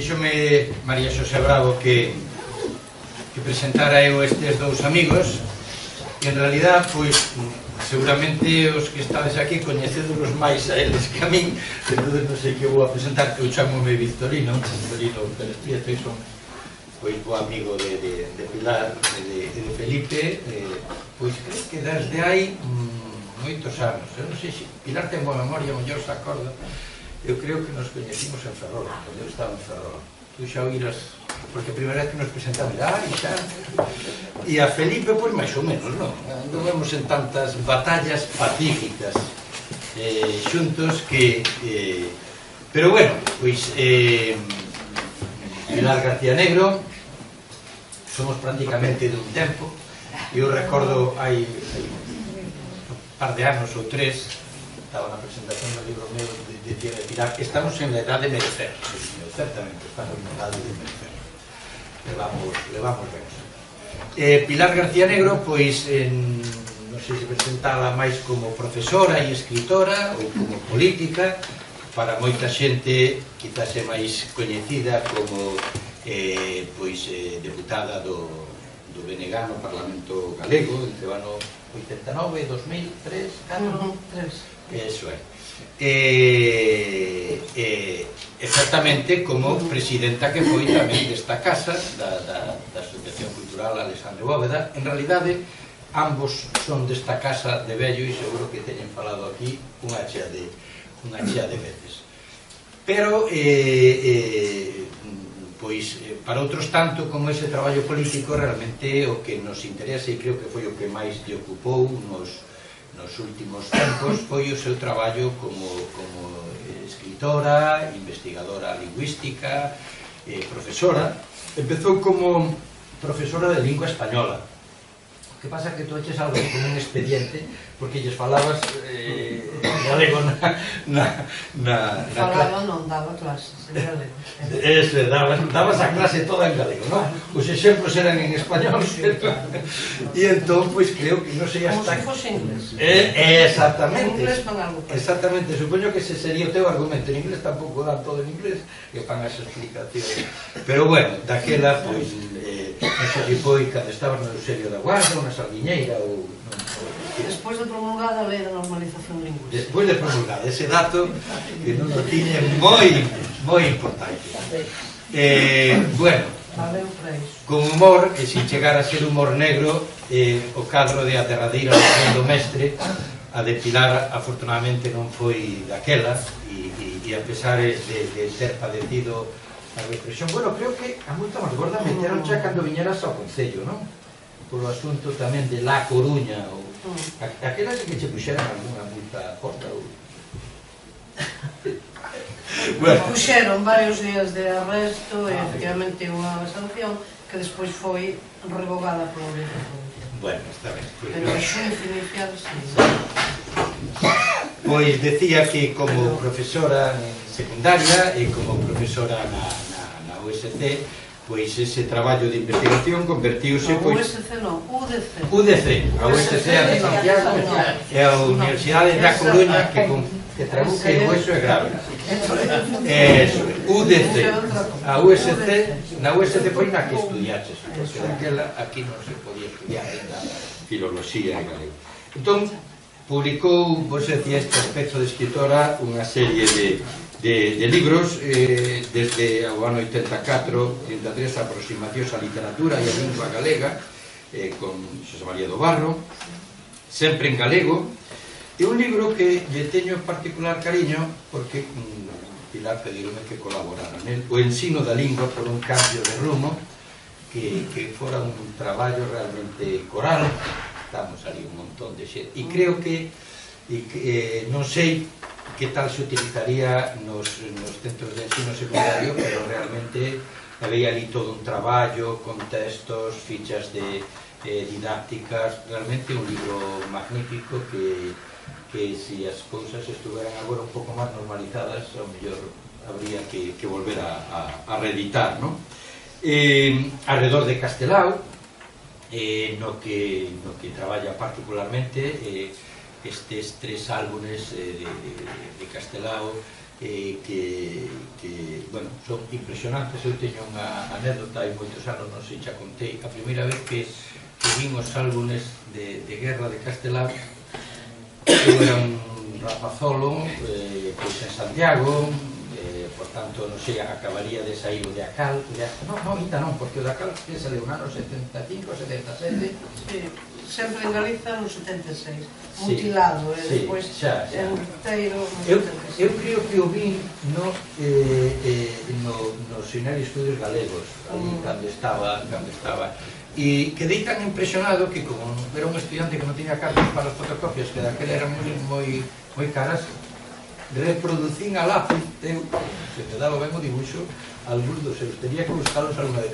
Díxome María Xosé Bravo que presentara eu estes dous amigos e en realidad, pois, seguramente os que estades aquí coñecedolos máis a eles que a min, entón non sei que vou a presentar, que eu chamome Victorino Pérez Prieto, e son pois bo amigo de Pilar e de Felipe, pois creo que desde hai moitos anos, eu non sei se Pilar ten boa memoria, mellor se acorda, eu creo que nos coñecimos en Ferrol, cando eu estaba en Ferrol. Tú xa oíras, porque a primeira vez que nos presentamos, xa. E a Felipe, pois, máis ou menos, non? Non vemos en tantas batallas pacíficas xuntos que... Pero, bueno, pois, Pilar García Negro, somos prácticamente dun tempo, e eu recordo hai un par de anos ou tres, estaba na presentación do libro meu de Pilar, estamos en la edad de merecer, certamente, estamos en la edad de merecer, levamos ben. Pilar García Negro, pois, non sei se presentala máis como profesora e escritora ou como política, para moita xente quizás é máis coñecida como deputada do BNG no Parlamento Galego entre o ano 89, 2003, 4? Eso é. Exactamente como presidenta que foi tamén desta casa, da Asociación Cultural Alexandre Bóveda. En realidade, ambos son desta casa de vello e seguro que teñen falado aquí unha chea de veces. Pero, pois, para outros tanto, como ese traballo político, realmente o que nos interesa, e creo que foi o que máis lle ocupou nos últimos tempos, foi o seu traballo como escritora, investigadora lingüística, profesora. Empezou como profesora de lingua española. O que pasa é que tú eches algo como un expediente, porque lles falabas galego na falaba, non daba clases en galego. Eso, dabas a clase toda en galego, non? Os exemplos eran en español, e entón, pois, creo que non sei hasta... Como se fose inglés. Exactamente. En inglés fan algo. Exactamente, supoño que ese sería o teu argumento. En inglés tampouco dan todo en inglés, que fan as explicacións. Pero, bueno, daquela, pois, non sei que foi cando estabas no Eusebio da Guarda, ou na Sardiñeira, ou... Despois de promulgada a lei de normalización lingüística. Despois de promulgada, ese dato que non o tiñe moi importante. Bueno, con humor, e sin chegar a ser humor negro, o cadro de A derradeira do mestre, a de Pilar, afortunadamente non foi daquela, e a pesar de ter padecido a represión, bueno, creo que a multa máis gorda meteron xa cando viñeras ao Concello, non? Polo asunto tamén de La Coruña, ou aquela é que che puxeran alguna multa corta ou... Puxeron varios días de arresto e efectivamente unha sanción que despois foi revogada polo Audiencia Provincial. Bueno, está ben. Pero o xuíz inicial, sí. Pois decía que como profesora secundaria e como profesora na USC, pois ese traballo de investigación convertiuse... A USC non, UDC. UDC, a USC de Santiago e a Universidade da Coruña que traduce o eso é grave. Eso, UDC. A USC, na USC foi na que estudiaches, porque daquela aquí non se podía estudiar ainda filoloxía en galego. Entón, publicou, vos decía, este aspecto de escritora, unha serie de libros desde o ano 84-83, Aproximacións á literatura e a lingua galega, con Xosé María do Barro, sempre en galego, e un libro que lle teño particular cariño porque Pilar pedironme que colaborara nel, O ensino da lingua por un cambio de rumo, que fora un traballo realmente coral. Estamos ali un montón de xente, e creo que non sei que tal se utilizaría nos centros de ensino secundario, pero realmente había ali todo un traballo con textos, fichas didácticas, realmente un libro magnífico que se as cousas estuveran agora un pouco máis normalizadas, ao mellor habría que volver a reeditar, non? Alrededor de Castelao, no que traballa particularmente estes tres álbumes de Castelao, que bueno, son impresionantes. Eu teño unha anécdota, hai moitos anos, non sei, xa contei, a primeira vez que vin os álbumes de guerra de Castelao. Eu era un rapazolo, pois en Santiago, por tanto, non sei, acabaría de sair o de Acal, non, ainda non, porque o de Acal que se leu no ano 75, 77. Sí, sempre en Galiza no 76, mutilado, e despois en Teiro no 76. Eu creo que o vi no Seminario de Estudios Galegos, cando estaba, e quedei tan impresionado que, como era un estudiante que non tiña cartas para as fotocopias, que daquela eran moi caras, reproducín a lápiz, se te daba ben o dibuixo, algúns dos seus, tenía que buscarlos alguna vez.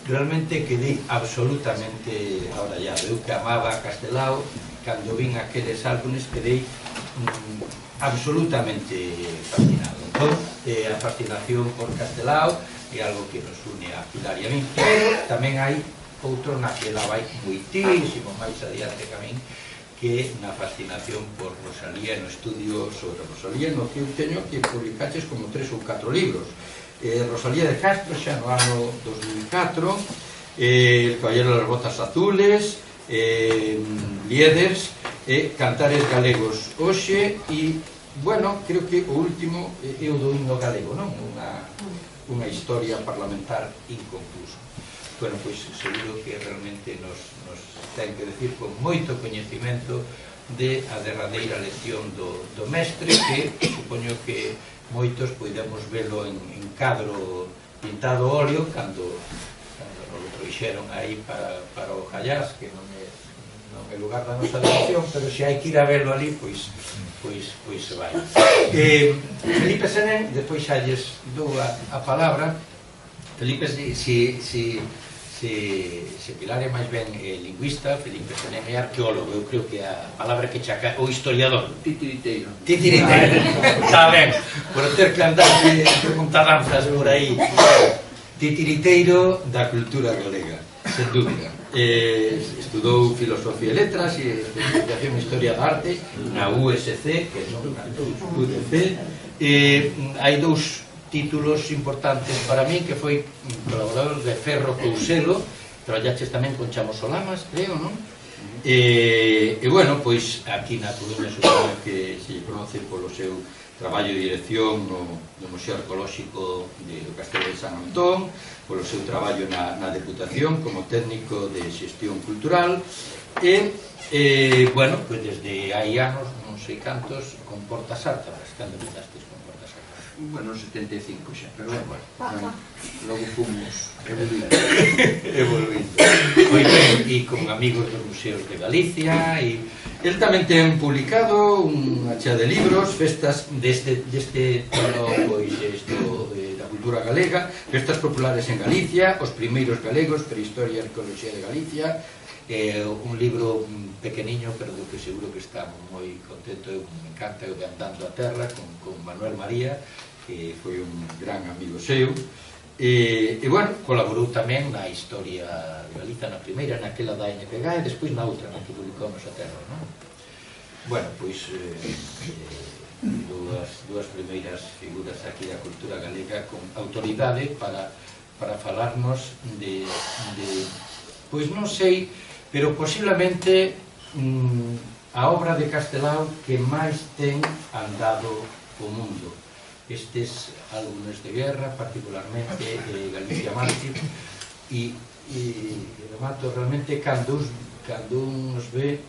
Realmente quedei absolutamente abrallado. Eu que amaba Castelao, cando vin aqueles álbumes, quedei absolutamente fascinado. Entón, a fascinación por Castelao é algo que nos une a Pilar e a min, pero tamén hai outro na que la vai moitísimo máis adiante que a min, que na fascinación por Rosalía, no estudio sobre Rosalía, no que eu teño que publicaches como 3 ou 4 libros. Rosalía de Castro, xa no ano 2004, El Caballero de las Botas Azules, Lieders, Cantares Galegos hoxe, e, bueno, creo que o último é o do himno galego, non? Unha historia parlamentar inconclusa. Bueno, pois seguro que realmente nos ten que decir con moito coñecimento de a derradeira lección do mestre, que supoño que moitos podemos velo en cadro pintado óleo cando nos lo trouxeron aí para o Jallás, que non é lugar da nosa devoción, pero se hai que ir a verlo ali, pois se vai. Felipe Senén, despois xa lles dou a palabra. Felipe, se Pilar é máis ben lingüista, Felipe Senén é arqueólogo. Eu creo que a palabra que chaca, o historiador, titiriteiro, está ben, por ter que andar de montadanzas por aí, titiriteiro da cultura galega, sen dúbida. Estudou filosofía e letras e especialización en historia da arte na USC, que non na UDC. Hai dous títulos importantes para mí, que foi colaborador de Ferro Couselo, traballaches tamén con Chamo Solamas, creo, non? E, bueno, pois aquí na Coruña supoño que se conoce polo seu traballo de dirección no Museo Arqueolóxico do Castelo de San Antón, polo seu traballo na Deputación como técnico de xestión cultural, e, bueno, pois desde hai anos, non sei cantos, con Portas Ártabras. Cando empezaste con Portas Ártabras? Bueno, 75 xa, pero bueno, logo fomos evoluindo. Moi ben, e con amigos dos museos de Galicia, e el tamén ten publicado unha chea de libros, festas deste tono, pois, da cultura galega, festas populares en Galicia, os primeiros galegos, Prehistoria e Arqueoloxía de Galicia, un libro pequeniño, pero do que seguro que está moi contento. Eu me encanta, eu de Andando a Terra, con Manuel María, que foi un gran amigo seu, e, bueno, colaborou tamén na historia de Galiza, na primeira, naquela da NPG, e despois na outra, na que publicou Nosa Terra, non? Bueno, pois, dúas primeiras figuras aquí da cultura galega con autoridade para falarnos de pois non sei, pero posiblemente a obra de Castelao que máis ten andado o mundo. Estes álbumes de guerra, particularmente Galicia Mártir, e remato, realmente cando un nos ve,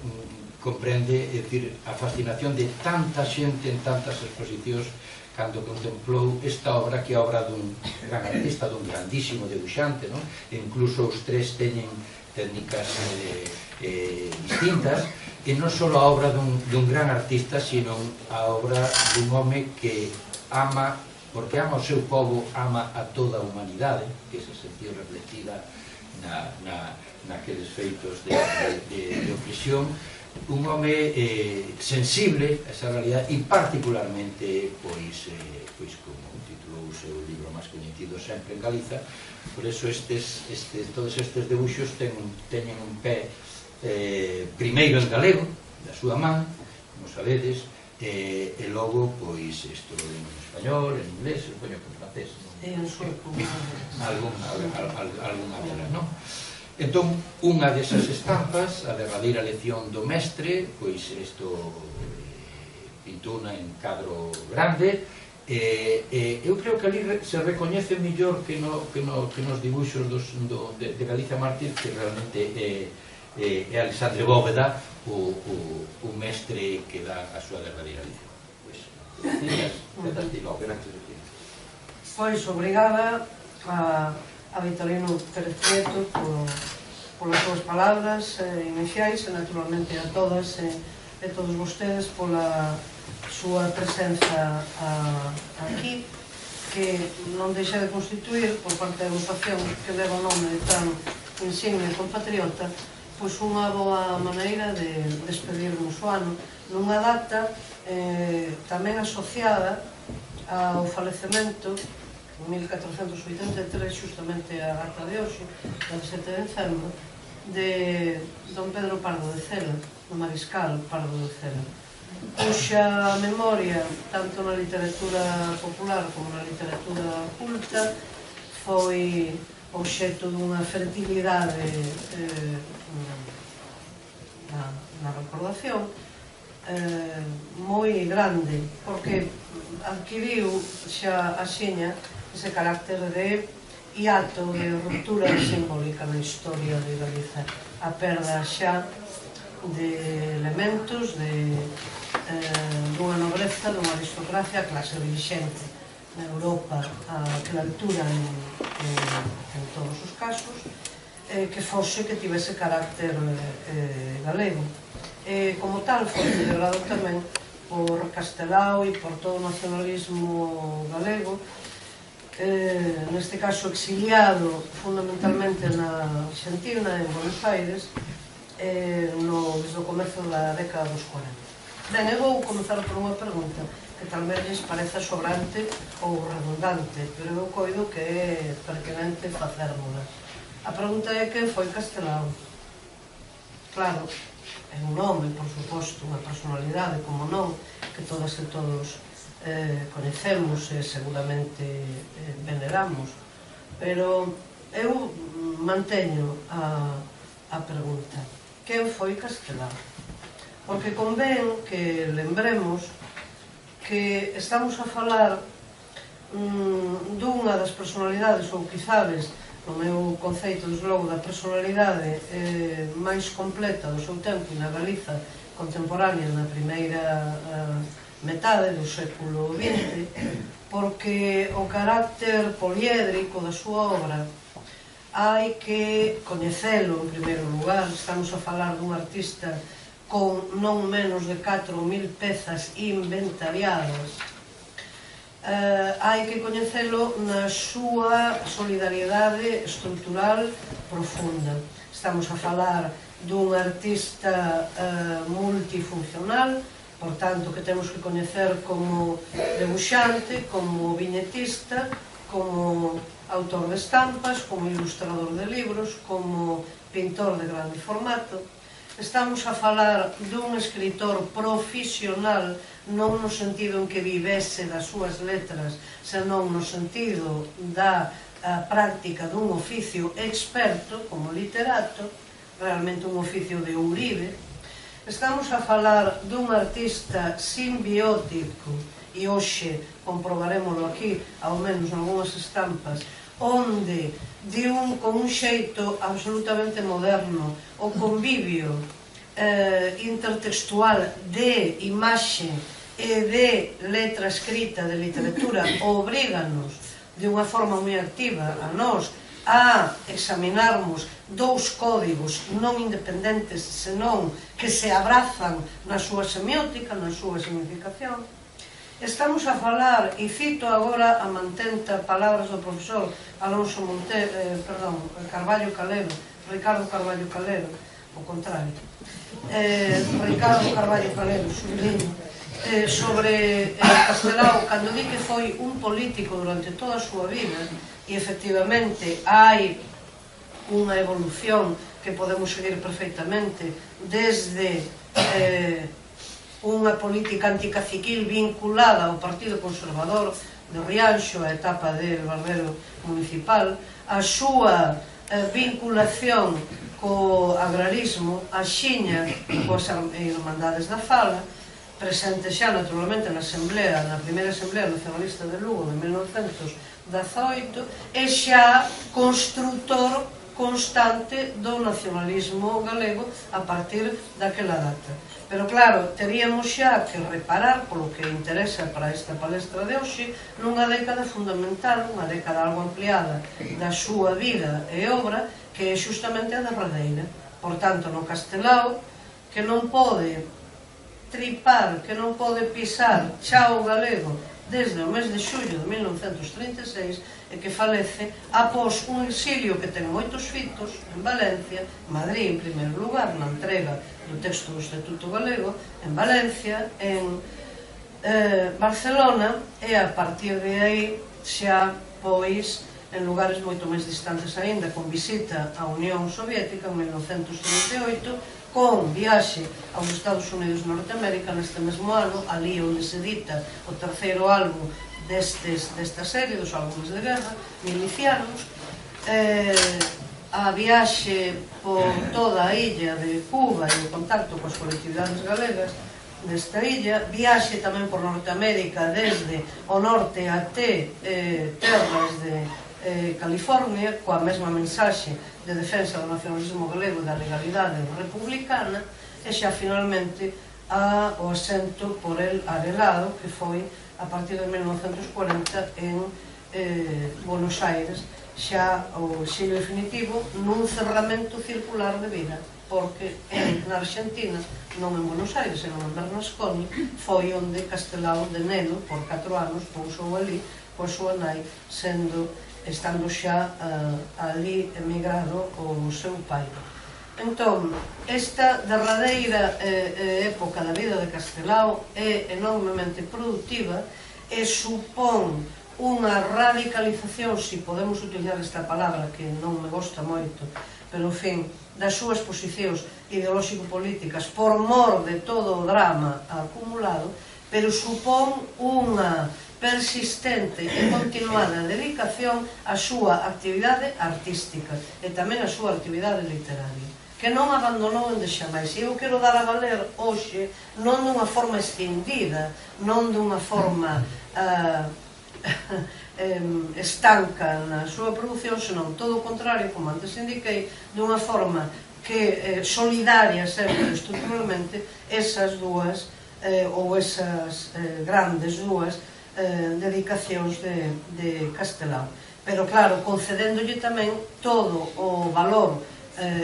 comprende, é dicir, a fascinación de tanta xente en tantas exposicións cando contemplou esta obra, que é a obra dun gran artista, dun grandísimo debuxante, non? E incluso os tres teñen técnicas distintas, e non só a obra dun gran artista, sino a obra dun home que ama, porque ama o seu povo, ama a toda a humanidade, que se sentiu reflectida naqueles feitos de opresión, un home sensible a esa realidade, e particularmente, pois como titulou o seu libro máis coñecido sempre en Galiza, por eso todos estes debuxos teñen un pé primeiro en galego, da súa man, como sabedes, e logo, pois, isto en español, en inglés, supoño que en francés, en sueco, algunha delas, non? Entón, unha desas estampas, a derradeira lección do mestre, pois isto pintuna en cadro grande, eu creo que ali se recoñece mellor que nos dibuixos de Galicia Mártir, que realmente é Alexandre Bóveda o mestre que dá a súa derradeira lección. Pois, obrigada a Vitorino Pérez Prieto polas súas palabras iniciais e naturalmente a todas e todos vostedes pola súa presenza aquí, que non deixa de constituir por parte da agrupación que leva o nome de tan insigne compatriota, pois unha boa maneira de despedirnos o ano nunha data tamén asociada ao falecemento en 1483, justamente a data de hoxe, 17 de decembro, de don Pedro Pardo de Cela, do mariscal Pardo de Cela, cuxa memoria, tanto na literatura popular como na literatura culta, foi obxecto dunha fertilidade na recordación moi grande, porque adquiriu xa a xiña ese carácter de hiato, de ruptura simbólica na historia de Galiza, a perda xa de elementos dunha nobreza, dunha aristocracia, clase dirixente na Europa aquela altura en todos os casos, que fose que tivese carácter galego. Como tal, foi celebrado tamén por Castelao e por todo o nacionalismo galego, neste caso exiliado fundamentalmente na Argentina, en Buenos Aires, desde o comezo da década dos 40. Ben, eu vou comezar por unha pregunta que tal vez lles pareza sobrante ou redundante, pero eu coido que é pertinente facérmola. A pregunta é que foi Castelao. Claro, é un nome, por suposto, unha personalidade, como non, que todas e todos coñecemos e seguramente veneramos, pero eu manteño a pregunta: quen foi Castelao? Porque convén que lembremos que estamos a falar dunha das personalidades, ou quizades, no meu conceito, desde logo, da personalidade máis completa do seu tempo e na Galiza contemporánea na primeira metade do século XX, porque o carácter poliédrico da súa obra hai que coñecelo en primeiro lugar. Estamos a falar dun artista con non menos de 4.000 pezas inventariadas. Hai que coñecelo na súa solidariedade estrutural profunda. Estamos a falar dun artista multifuncional, por tanto, que temos que coñecer como debuxante, como viñetista, como autor de estampas, como ilustrador de libros, como pintor de grande formato. Estamos a falar dun escritor profesional, non no sentido en que vivese das súas letras, senón no sentido da práctica dun oficio experto como literato, realmente un oficio de ourive. Estamos a falar dun artista simbiótico, e hoxe comprobaremoslo aquí, ao menos nalgúnas estampas, onde con un xeito absolutamente moderno o convivio intertextual de imaxe e de letra escrita, de literatura, obríganos de unha forma moi activa a nós a examinarmos dous códigos non independentes, senón que se abrazan na súa semiótica, na súa significación. Estamos a falar, e cito agora a mantenta palabras do profesor Alonso Carballo Calero, Ricardo Carballo Calero, o contrario, Ricardo Carballo Calero, subliño, sobre Castelao, cando di que foi un político durante toda a súa vida, e efectivamente hai unha evolución que podemos seguir perfectamente desde unha política anticaciquil vinculada ao Partido Conservador de Rianxo, a etapa del barbero municipal, a súa vinculación co agrarismo, a xiña coas Irmandades da Fala, presente xa naturalmente na primeira Asamblea Nacionalista de Lugo de 1918, e xa construtor constante do nacionalismo galego a partir daquela data. Pero claro, teríamos xa que reparar, polo que interesa para esta palestra de hoxe, nunha década fundamental, unha década algo ampliada da súa vida e obra, que é justamente a derradeira. Por tanto, no Castelao, que non pode tripar, que non pode pisar xa o galego desde o mes de xullo de 1936 e que falece após un exilio que ten moitos fitos en Valencia, Madrid en primeiro lugar, na entrega do texto do Estatuto Galego, en Valencia, en Barcelona, e a partir de aí xa, pois, en lugares moito máis distantes aínda, con visita á Unión Soviética en 1938, con viaxe aos Estados Unidos de Norteamérica neste mesmo ano, ali onde se edita o terceiro álbum desta serie, dos álbumes de guerra, milicianos, a viaxe por toda a illa de Cuba e o contacto coas colectividades galegas desta illa, viaxe tamén por Norteamérica desde o norte até terras de California, coa mesma mensaxe de defensa do nacionalismo galego e da legalidade republicana, e xa finalmente o asento por el arelado, que foi a partir de 1940 en Buenos Aires, xa o exilio definitivo nun cerramento circular de vida, porque na Argentina, non en Buenos Aires, senón en Bernasconi, foi onde Castelao de Neno, por 4 anos, pousou ali coa súa nai, estando xa ali emigrado o seu pai. Entón, esta derradeira época da vida de Castelao é enormemente productiva e supón unha radicalización, se podemos utilizar esta palabra que non me gosta moito, pero en fin, das súas posicións ideolóxico-políticas por mor de todo o drama acumulado, pero supón unha persistente e continuada dedicación á súa actividade artística e tamén á súa actividade literaria, que non abandonou endexamais. E eu quero dar a valer hoxe non dunha forma escindida, non dunha forma estanca na súa produción, senón todo o contrario, como antes indiquei, dunha forma que solidaria sempre estruturalmente esas dúas ou esas grandes dúas dedicacións de Castelao. Pero claro, concedéndolle tamén todo o valor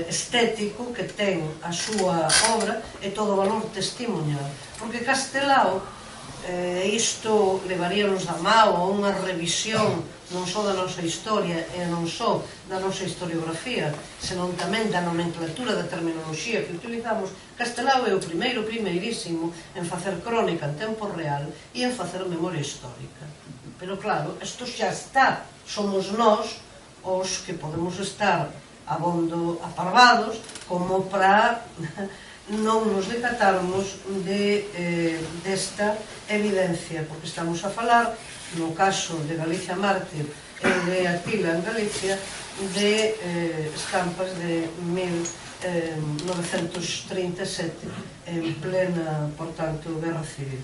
estético que ten a súa obra e todo o valor testimonial, porque Castelao, isto levaríanos da mao a unha revisión non só da nosa historia e non só da nosa historiografía, senón tamén da nomenclatura, da terminoloxía que utilizamos. Castelao é o primeirísimo en facer crónica en tempo real e en facer memoria histórica. Pero claro, isto xa está, somos nós os que podemos estar abondo aparvados como para non nos decatarmos desta evidencia, porque estamos a falar, no caso de Galicia Mártir e de Atila en Galicia, de estampas de 1937, en plena, portanto, guerra civil.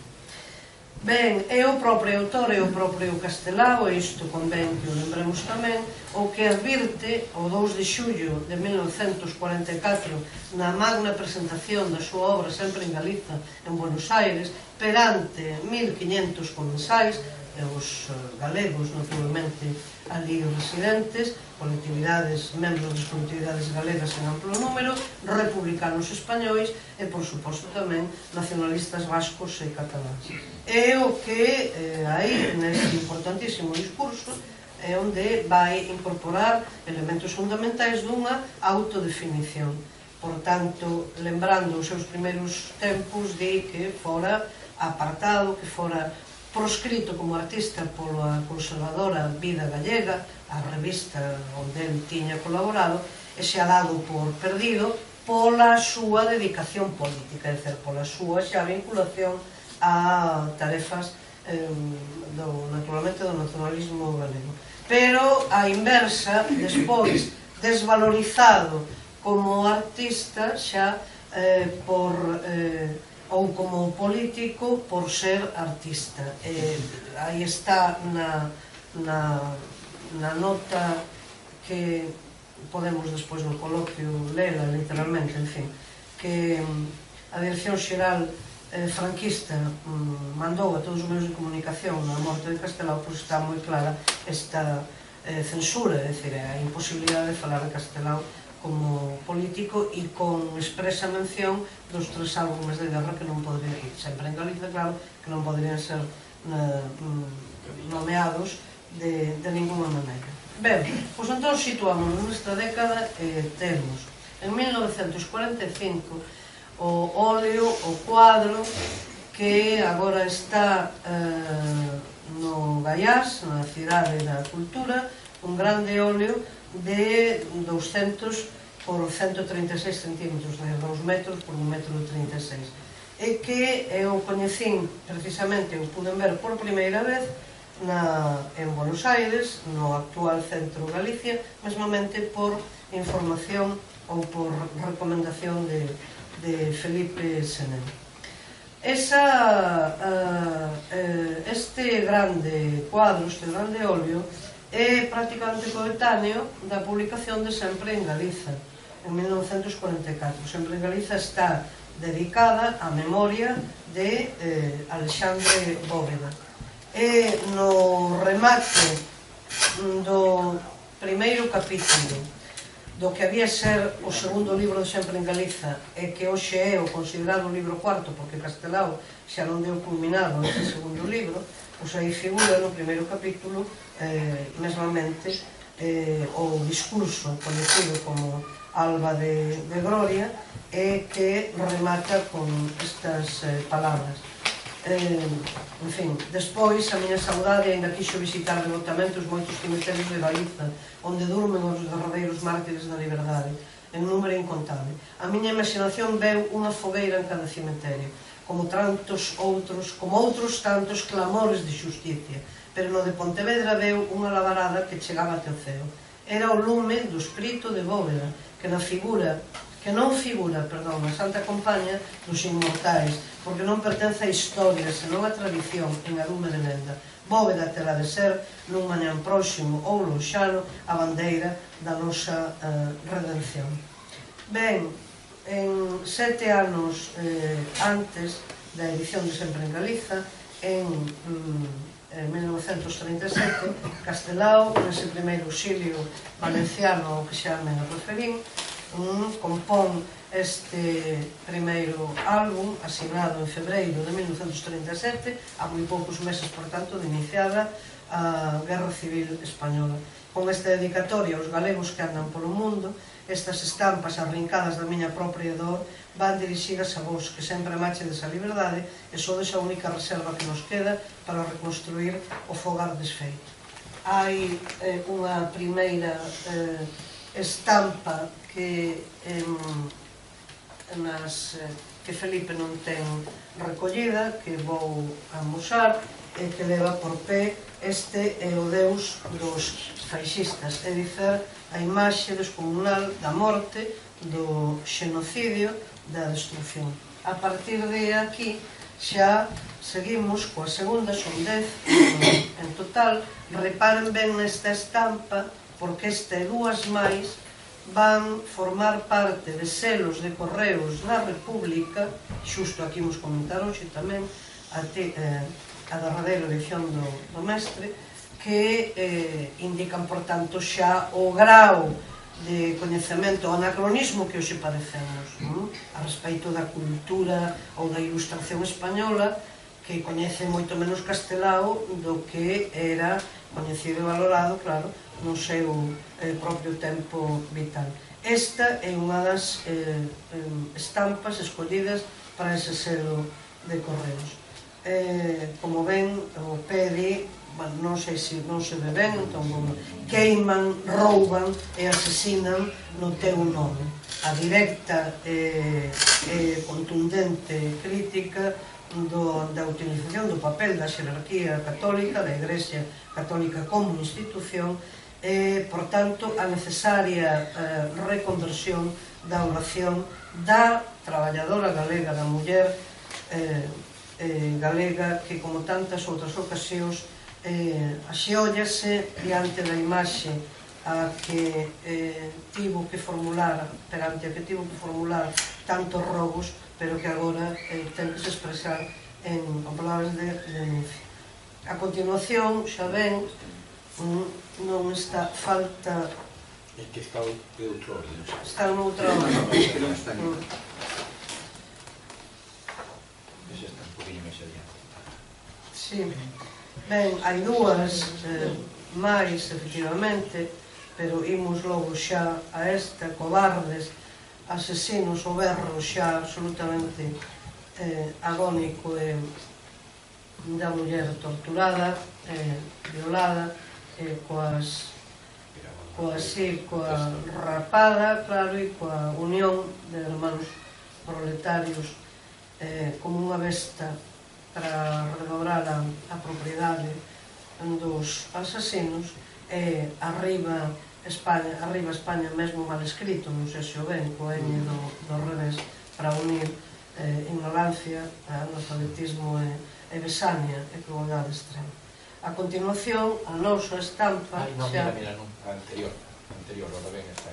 Ben, é o propio autor, é o propio Castelao, e isto convén que o lembremos tamén, o que advirte o 2 de xullo de 1944 na magna presentación da súa obra Sempre en Galiza, en Buenos Aires, perante 1500 comensais, e os galegos, naturalmente, ali residentes, colectividades, membros das colectividades galegas en amplo número, republicanos españois e, por suposto, tamén nacionalistas vascos e cataláns. É o que aí, neste importantísimo discurso, é onde vai incorporar elementos fundamentais dunha autodefinición. Por tanto, lembrando os seus primeiros tempos, di que fora apartado, que fora proscrito como artista pola conservadora Vida Gallega, a revista onde el tiña colaborado, e xa dado por perdido pola súa dedicación política, é dicir, pola súa xa vinculación a tarefas naturalmente do nacionalismo galego. Pero a inversa, despois, desvalorizado como artista xa ou como político por ser artista. Aí está na nota que podemos despois no coloquio lela literalmente, en fin, que a Dirección Xeral franquista mandou a todos os medios de comunicación na morte de Castelao, pois está moi clara esta censura, é dicir, a imposibilidade de falar de Castelao como político e con expresa mención dos 3 álbumes de guerra que non poderían, sempre en Galicia, claro, que non poderían ser nomeados de ninguna maneira. Ben, pois entón situámonos nesta década e temos en 1945 o óleo, o cuadro que agora está no Gaiás, na Cidade da Cultura, un grande óleo de 200 por 136 centímetros, de 2 metros por 1,36 metro, e que eu coñecín precisamente, o puden ver por primeira vez en Buenos Aires, no actual Centro Galicia, mesmamente por información ou por recomendación de Felipe Senén. Este grande cuadro, este grande óleo, é prácticamente coetáneo da publicación de Sempre en Galiza, en 1944. Sempre en Galiza está dedicada á memoria de Alexandre Bóveda. E no remate do primeiro capítulo do que había ser o segundo libro de Sempre en Galiza e que hoxe é o considerado o libro cuarto porque Castelao xa non deu culminado ese segundo libro, pois aí figura no primeiro capítulo mesmamente o discurso conhecido como Alba de Gloria e que remata con estas palabras. En fin, despois a miña saudade ainda quixo visitar devotamente os moitos cemiterios de Galiza onde durmen os derradeiros mártires da liberdade en número incontable. A miña imaginación veu unha fogueira en cada cemiterio como outros tantos clamores de xusticia, pero no de Pontevedra veu unha labarada que chegaba até o ceo. Era o lume do espírito de Bóveda que non figura na Santa Compaña dos Inmortais, porque non pertence a historia, senón a tradición en arume de lenda. Bóveda terá de ser, nun mañán próximo ou lonxano, a bandeira da nosa redención. Ben, en 7 anos antes da edición de Sempre en Galiza, en 1937, Castelao, nese primeiro auxilio valenciano que xa me referín, compón este primeiro álbum asinado en febreiro de 1937, a moi poucos meses, por tanto, de iniciada a Guerra Civil Española. Con esta dedicatoria aos galegos que andan polo mundo, estas estampas arrincadas da miña propia dor van dirixidas a vos, que sempre amachedes a liberdade e sodes a única reserva que nos queda para reconstruir o fogar desfeito. Hai unha primeira estampa que Felipe non ten recollida, que vou amosar, e que leva por pé este é o deus dos faixistas, é dicer, a imaxe descomunal da morte, do xenocidio, da destrucción. A partir de aquí xa seguimos coa segunda, son 10 en total. Reparen ben nesta estampa, porque esta e dúas máis van formar parte de selos de correos da República, xusto aquí nos comentaron xe tamén a derradeira edición do mestre, que indican, por tanto, xa o grau de coñecemento, o anacronismo que hoxe padecemos a respeito da cultura ou da ilustración española, que coñece moito menos Castelao do que era coñecido e valorado, claro, no seu propio tempo vital. Esta é unha das estampas escollidas para ese selo de correos. Como ven, o pé di non sei se non se ve ben, entón queiman, rouban e asesinan no teu nome. A directa e contundente crítica da utilización do papel da xerarquía católica, da Igrexa Católica como institución, e, por tanto, a necesaria reconversión da oración da traballadora galega, da muller galega, que, como tantas outras ocasións, axeóllase diante da imaxe a que tivo que formular, perante a que tivo que formular tantos robos, pero que agora ten que se expresar en palabras de denuncia. A continuación, xa ven, non está falta... É que está de outro orden. Está en outra orden. Que non está aquí. Ese está un poquinho máis adiante. Sí. Ben, hai dúas máis, efectivamente, pero imos logo xa a esta, cobardes, asesinos ou berros xa absolutamente agónico da muller torturada, violada, coa rapada, claro, e coa unión de hermanos proletarios como unha besta para redobrar a propiedade dos asasinos. E arriba España mesmo mal escrito, non sei se o ven, co N do revés, para unir ignorancia, analfabetismo e besania e crueldade extrema. A continuación, a nosa estampa... Ai, non, mira, non, a anterior, ora ben está.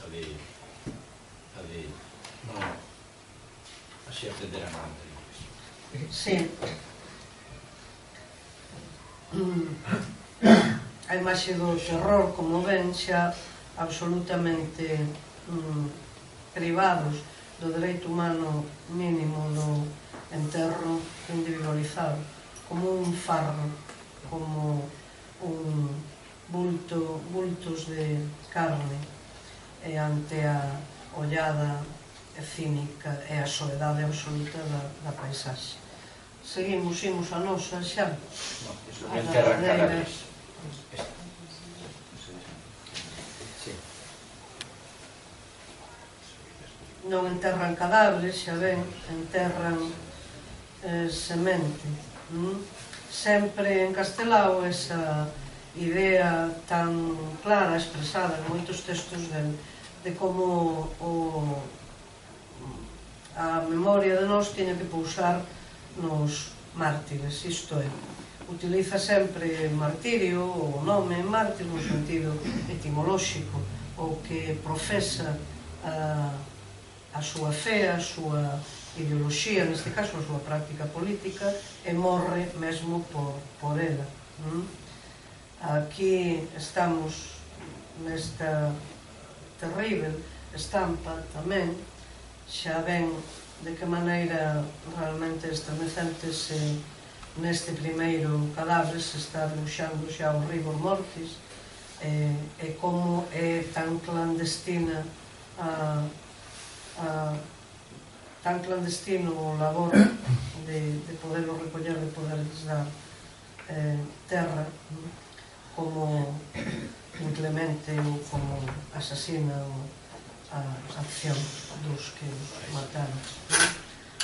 A de... non, así atenderán a anterior. Sí. A imaxe do terror, como ven, xa absolutamente privados do dereito humano mínimo do enterro individualizado, como un farro, como un bultos de carne, e ante a ollada cínica e a soledade absoluta da paisaxe. Seguimos, imos a nosa xa. Non, iso me enterran cadáveres. Non enterran cadáveres, xa ven, enterran semente. Sempre encastelao esa idea tan clara, expresada en moitos textos de como a memoria de nós tiña que pousar nos mártires, isto é, utiliza sempre martirio, o nome mártir no sentido etimolóxico, o que profesa a súa fe, a súa ideoloxía, neste caso a súa práctica política, e morre mesmo por ela. Aquí estamos nesta terrível estampa tamén, xa ven de que maneira realmente estremecentes neste primeiro cadáver se está dibuixando xa o rigor mortis, e como é tan clandestina tan clandestino o labor de poderlo recoller, de poderles dar terra, como inclemente ou como asasina a acción dos que mataron.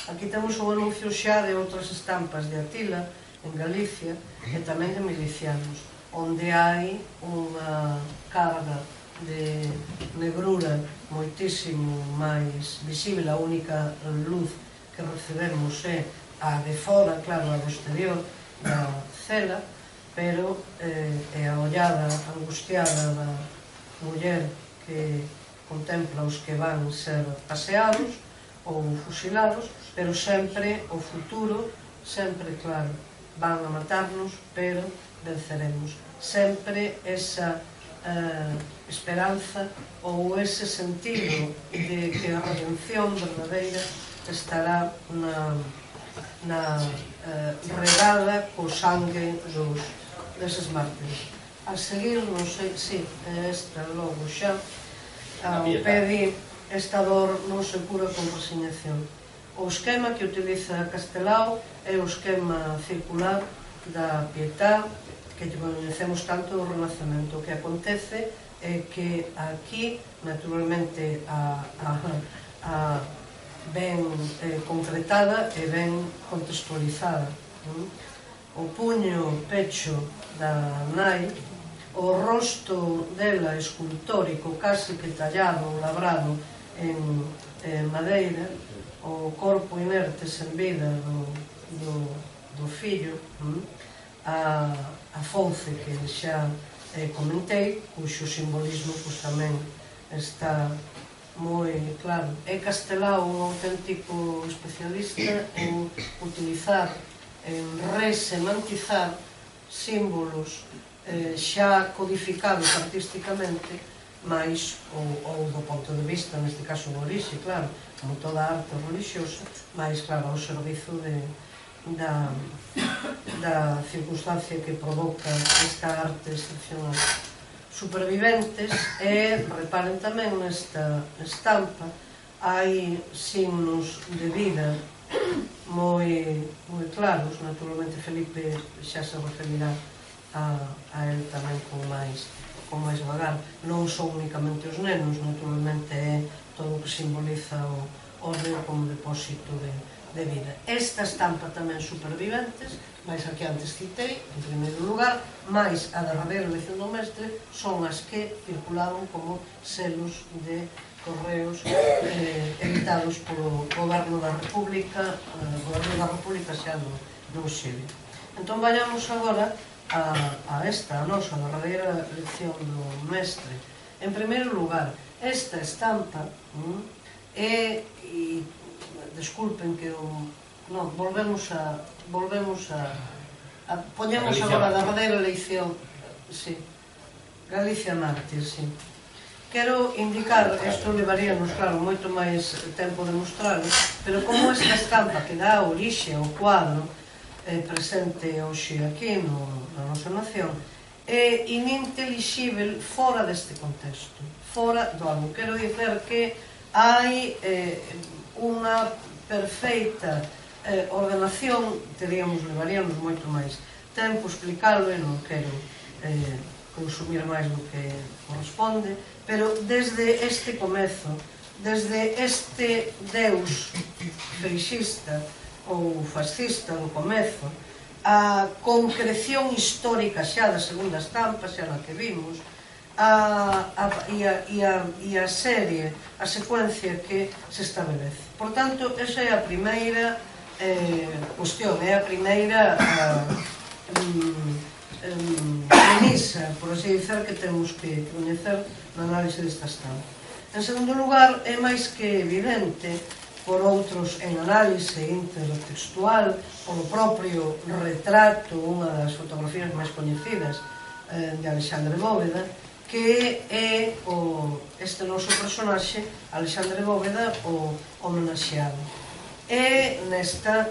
Aquí temos un anuncio xa de outras estampas de Atila en Galicia e tamén de milicianos, onde hai unha carga de negrura moitísimo máis visible. A única luz que recebemos é a de fora, claro, a do exterior da cela, pero é a ollada angustiada da muller que contempla os que van ser paseados ou fusilados, pero sempre o futuro, sempre, claro, van a matarnos, pero venceremos. Sempre esa esperanza ou ese sentido de que a redención verdadeira estará regada co sangue deses mártires. A seguir, non sei, si, esta logo xa, ao pedi, esta dor non se cura con resignación. O esquema que utiliza Castelao é o esquema circular da Pietà, que coñecemos tanto o Renacemento. O que acontece é que aquí, naturalmente, ben concretada e ben contextualizada. O puño pecho da nai, o rosto dela escultórico, casi que tallado ou labrado en madeira, o corpo inerte sen vida do fillo, a fouce que xa comentei, cuxo simbolismo tamén está moi claro. É Castelao un auténtico especialista en utilizar, en resemantizar símbolos xa codificados artísticamente, máis, ou do ponto de vista, neste caso do orixe, claro, como toda arte religiosa, máis, claro, ao servizo da circunstancia que provoca esta arte excepcional. Superviventes, e reparen tamén nesta estampa, hai signos de vida moi claros. Naturalmente Felipe xa se referirá a el tamén con máis vagar. Non son únicamente os nenos, naturalmente é todo o que simboliza o río como depósito de vida. Esta estampa tamén Superviventes, máis a que antes citei, en primeiro lugar, máis a derradeira elección do mestre, son as que circularon como selos de correos editados polo Goberno da República, xa no Xile. Entón, vayamos agora a esta, a nosa derradeira elección do mestre. En primeiro lugar, esta estampa é, desculpen que volvemos a poñemos agora a derradeira elección, Galicia Mártir, quero indicar, isto levaríamos, claro, moito máis tempo de mostrarlo, pero como esta estampa que dá orixe ao quadro presente hoxe aquí na nosa nación, é inintelixible fora deste contexto, fora do álbum. Quero dizer que hai unha perfeita ordenación, levaríamos moito máis tempo explicalo e non quero consumir máis do que corresponde, pero desde este comezo, desde este Deus feixista ou fascista do comezo, a concreción histórica xa da segunda estampa, xa na que vimos, e a serie, a secuencia que se estabelece. Por tanto, esa é a primeira cuestión, é a primeira premisa, por así dizer, que temos que coñecer na análise desta estampa. En segundo lugar, é máis que evidente, por outros en análise intertextual, polo propio retrato, unha das fotografías máis coñecidas de Alexandre Bóveda, que é este noso personaxe, Alexandre Bóveda, o homenaxeado. É nesta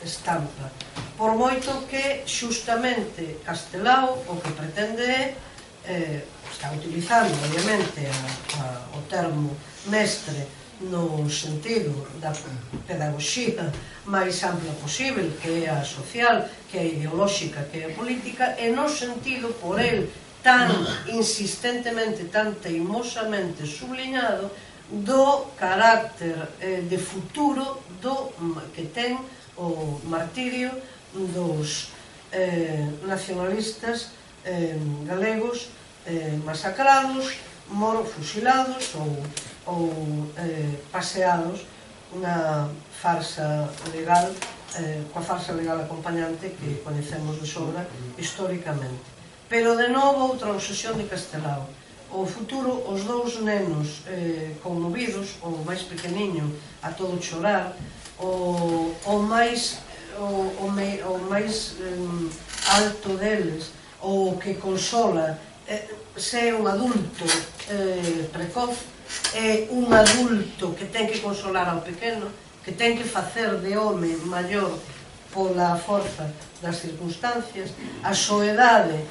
estampa. Por moito que, xustamente, Castelao o que pretende é, está utilizando, obviamente, o termo mestre no sentido da pedagogía máis ampla posible, que é a social, que é a ideolóxica, que é a política, e no sentido por el tan insistentemente, tan teimosamente subliñado do carácter de futuro que ten o martirio dos nacionalistas galegos masacrados, fusilados ou paseados unha farsa legal, coa farsa legal acompañante que coñecemos de sobra históricamente. Pero, de novo, outra obsesión de Castelao. O futuro, os dous nenos conmovidos, o máis pequeniño a todo chorar, o máis alto deles, o que consola, se é un adulto precoz, é un adulto que ten que consolar ao pequeno, que ten que facer de home maior pola forza das circunstancias. A soedade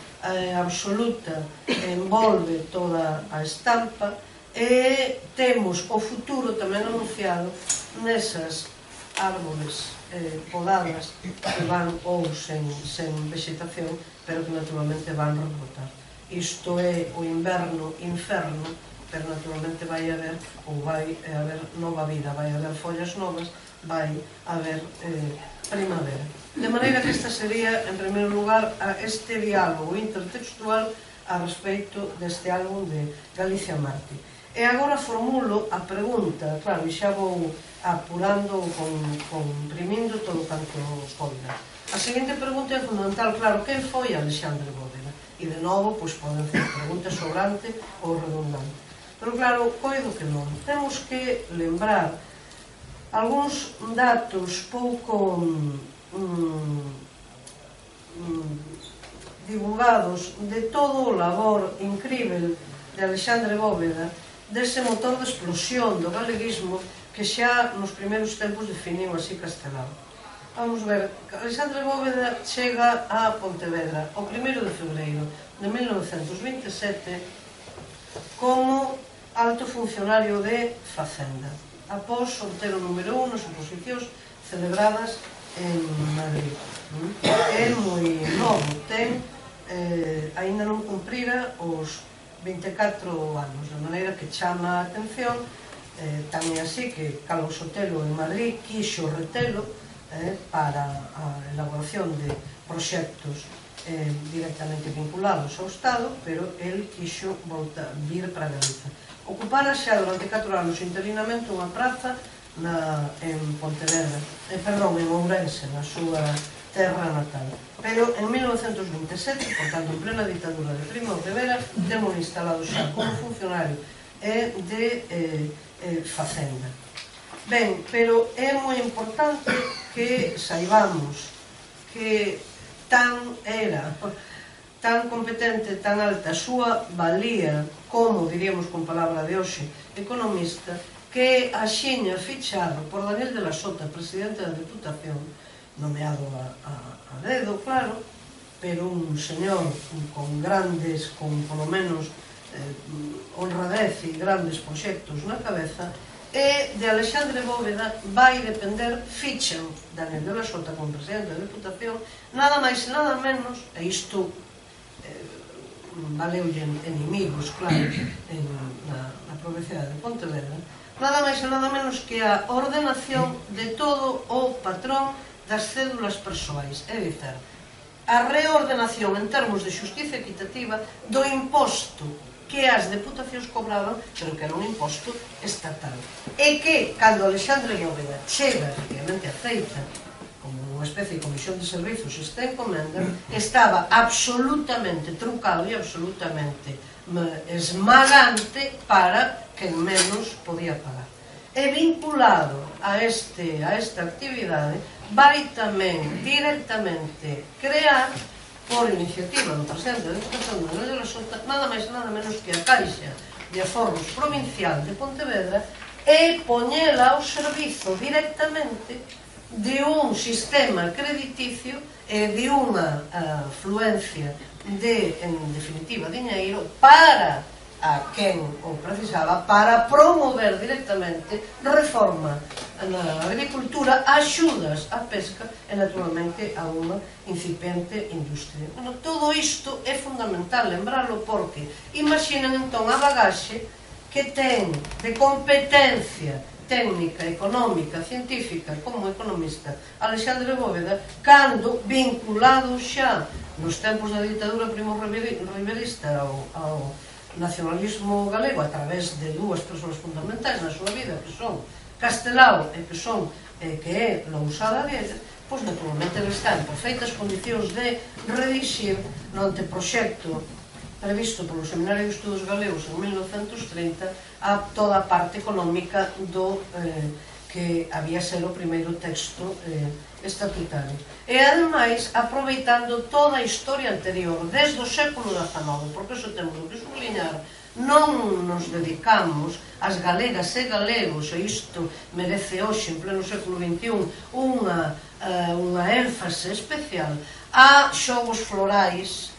absoluta envolve toda a estampa e temos o futuro tamén anunciado nesas árbores podadas que van ou sen vegetación, pero que naturalmente van rebotar. Isto é o inverno inferno, pero naturalmente vai haber nova vida, vai haber follas novas, vai haber primavera. De maneira que esta sería, en primeiro lugar, este diálogo intertextual a respecto deste álbum de Galicia Marti. E agora formulo a pregunta, claro, e xa vou apurando, comprimindo todo canto poida. A seguinte pregunta é fundamental, claro, quen foi Alexandre Bóveda? E de novo, pois poden ser preguntas sobrante ou redundante. Pero claro, coido que non. Temos que lembrar algúns datos pouco divulgados de todo o labor incrível de Alexandre Bóveda, dese motor de explosión do galeguismo que xa nos primeiros tempos definiu así Castelao. Vamos ver, Alexandre Bóveda chega a Pontevedra o 1º de febreiro de 1927 como alto funcionario de Facenda, após sortero número 1 nas oposicións celebradas en Madrid. É moi novo, aínda non cumprira os 24 anos, de maneira que chama a atención, tamén así que Calvo Sotelo en Madrid quixo retelo para a elaboración de proxectos directamente vinculados ao Estado, pero el quixo vir para Galiza. Ocupara xa durante 4 anos interinamente unha praza en Pontevedra, en Ourense, na súa terra natal. Pero en 1927, por tanto, en plena ditadura de Primo de Rivera, temos instalado xa como funcionario de Facenda. Ben, pero é moi importante que saibamos que tan competente, tan alta a súa valía, como diríamos con palabra de hoxe, economista, que axiña fichado por Daniel de la Sota, presidente da Deputación, nomeado a dedo, claro, pero un señor con grandes, con polo menos honradez e grandes proxectos na cabeza, e de Alexandre Bóveda vai depender, fichan Daniel de la Sota como presidente da Deputación, nada máis e nada menos, e isto valeulle inimigos, claro, na provincia de Pontevedra, nada máis e nada menos que a ordenación de todo o patrón das cédulas persoais, é dicir, a reordenación en termos de xustiza equitativa do imposto que as deputacións cobraban, pero que era un imposto estatal. E que, cando Alexandre Bóveda chega, efectivamente aceita, como unha especie de comisión de servizos esta encomenda, estaba absolutamente trucado e absolutamente esmagante para quen menos podía pagar. E vinculado a esta actividade, vai tamén directamente crear, por iniciativa do presidente da Deputación de Daniel de la Sota, nada máis e nada menos que a Caixa de Aforros Provincial de Pontevedra, e poñela ao servizo directamente de un sistema crediticio e de unha fluencia de, en definitiva, diñeiro para a quen o precisaba, para promover directamente reforma na agricultura, axudas á pesca e, naturalmente, a unha incipiente industria. Bueno, todo isto é fundamental lembrarlo porque imaginen entón a bagaxe que ten de competencia técnica, económica, científica, como economista, Alexandre Bóveda, cando vinculado xa nos tempos da ditadura primo-riverista ao nacionalismo galego a través de dúas persoas fundamentais na súa vida, que son Castelao e que é Lousada Vieira, pois naturalmente ele está en perfeitas condicións de redixir no anteproxecto previsto polo Seminario de Estudos Galegos en 1930 a toda a parte económica do que había ser o primeiro texto estatutario. E, ademais, aproveitando toda a historia anterior, desde o século XIX, porque iso temos que subliñar, non nos dedicamos, as galegas e galegos, e isto merece hoxe, en pleno século XXI, unha énfase especial a xogos florais,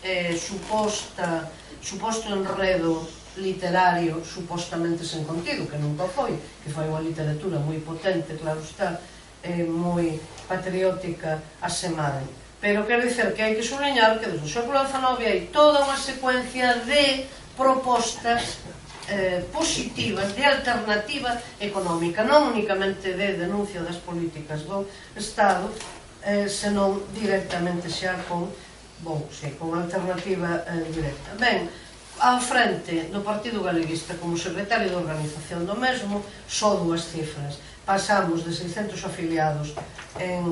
suposto enredo literario supostamente sen contido, que nunca foi, que foi unha literatura moi potente, claro está, moi patriótica asemade. Pero quero dicer que hai que sublinhar que desde o século XIX hai toda unha secuencia de propostas positivas, de alternativa económica, non únicamente de denuncia das políticas do Estado, senón directamente xa con alternativa directa. Ben, ao frente do Partido Galeguista como secretario de organización do mesmo, só dúas cifras. Pasamos de 600 afiliados en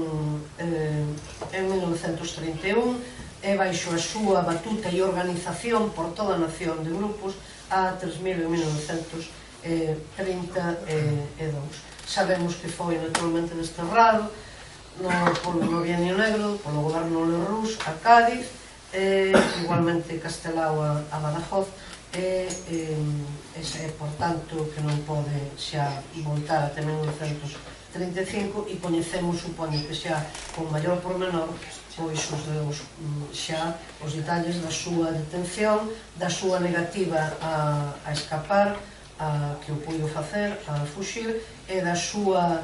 1931 e baixo a súa batuta e organización por toda a nación de grupos a 3.000 en 1932. Sabemos que foi naturalmente desterrado no Bienio Negro, polo goberno Lerroux a Cádiz, igualmente Castelao a Badajoz, e por tanto que non pode xa voltar até 1935 e coñecemos, supoño que xa con maior pormenor, pois xa os detalles da súa detención, da súa negativa a escapar, que o puido facer, a fuxir, e da súa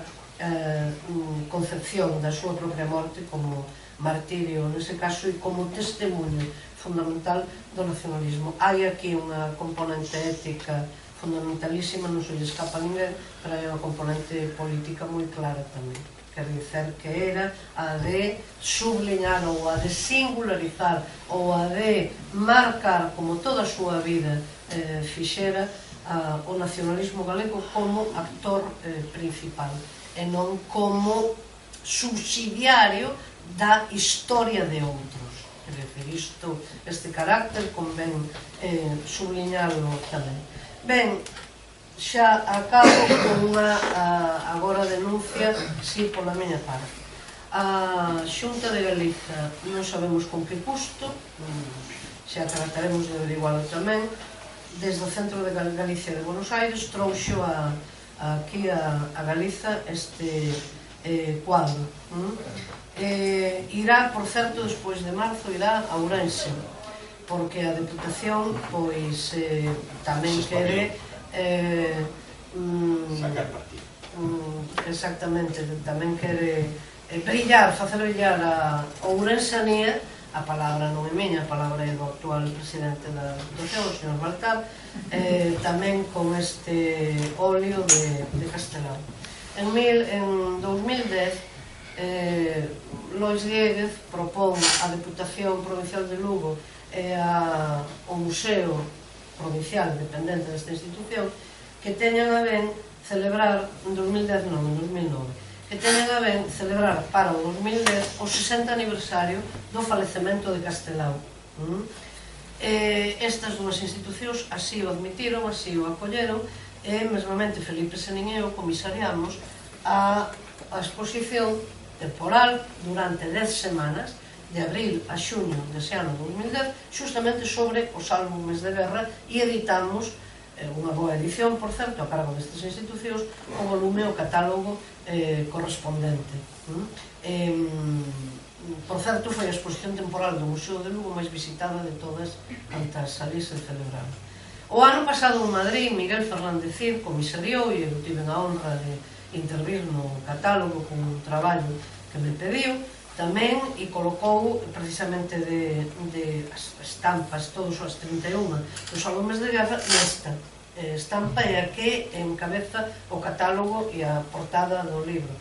concepción da súa propia morte como martirio nese caso e como testemunho fundamental do nacionalismo. Hai aquí unha componente ética fundamentalísima, non se lle escapa a ninguén, pero hai unha componente política moi clara tamén. Quer dizer que era a de subliñar ou a de singularizar ou a de marcar, como toda a súa vida fixera, o nacionalismo galego como actor principal e non como subsidiario da historia de outros. É dicir, este carácter convén subliñarlo tamén. Ben, xa acabo con unha agora denuncia, si, pola miña parte. A Xunta de Galiza non sabemos con que custo, xa trataremos de averigualo tamén, desde o centro de Galicia de Buenos Aires trouxo aquí a Galiza este cuadro. Irá, por certo, despois de marzo, irá a Ourense, porque a Deputación pois tamén quere sacar partido. Exactamente, tamén quere brillar, facer brillar a ourensanía. A palabra non é miña, a palabra é do actual presidente da Deputación, o señor Baltar, tamén con este óleo de Castelao. En 2010 Lois Dieguez propón a Deputación Provincial de Lugo e o Museo Provincial dependente desta institución que teñan a ben celebrar en 2010, non, en 2009 que teñen a ben celebrar para o 2010 o 60 aniversario do falecemento de Castelao. Estas dúas institucións así o admitiron, así o acolleron, e mesmamente Felipe Senín e eu comisariamos a exposición temporal durante 10 semanas, de abril a xuño dese ano 2010, justamente sobre os álbumes de guerra, e editamos unha boa edición, por certo, a cargo destas institucións, o volume, o catálogo correspondente. Por certo, foi a exposición temporal do Museo de Lugo máis visitada de todas cantas ali se celebraron. O ano pasado en Madrid, Miguel Fernández Cid comisariou e eu tive a honra de intervir no catálogo con un traballo que me pediu tamén e colocou precisamente de estampas, todos as 31 dos álbumes de guerra, nesta estampa é a que encabeza o catálogo e a portada do libro.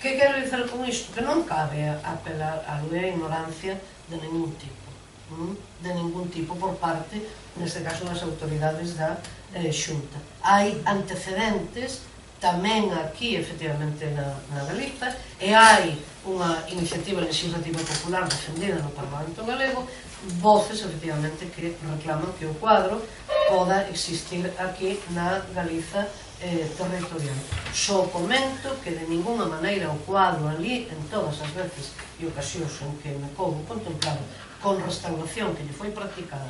Que quero dizer con isto? Que non cabe apelar a ignorancia de ningún tipo por parte, neste caso, das autoridades da Xunta. Hai antecedentes tamén aquí, efectivamente, na Galiza, e hai unha iniciativa legislativa popular defendida no Parlamento Galego, voces, efectivamente, que reclaman que o cuadro poda existir aquí na Galiza territorial. Só comento que de ninguna maneira o cuadro ali, en todas as veces e ocasións en que me coubo contemplado con restauración que lle foi practicada,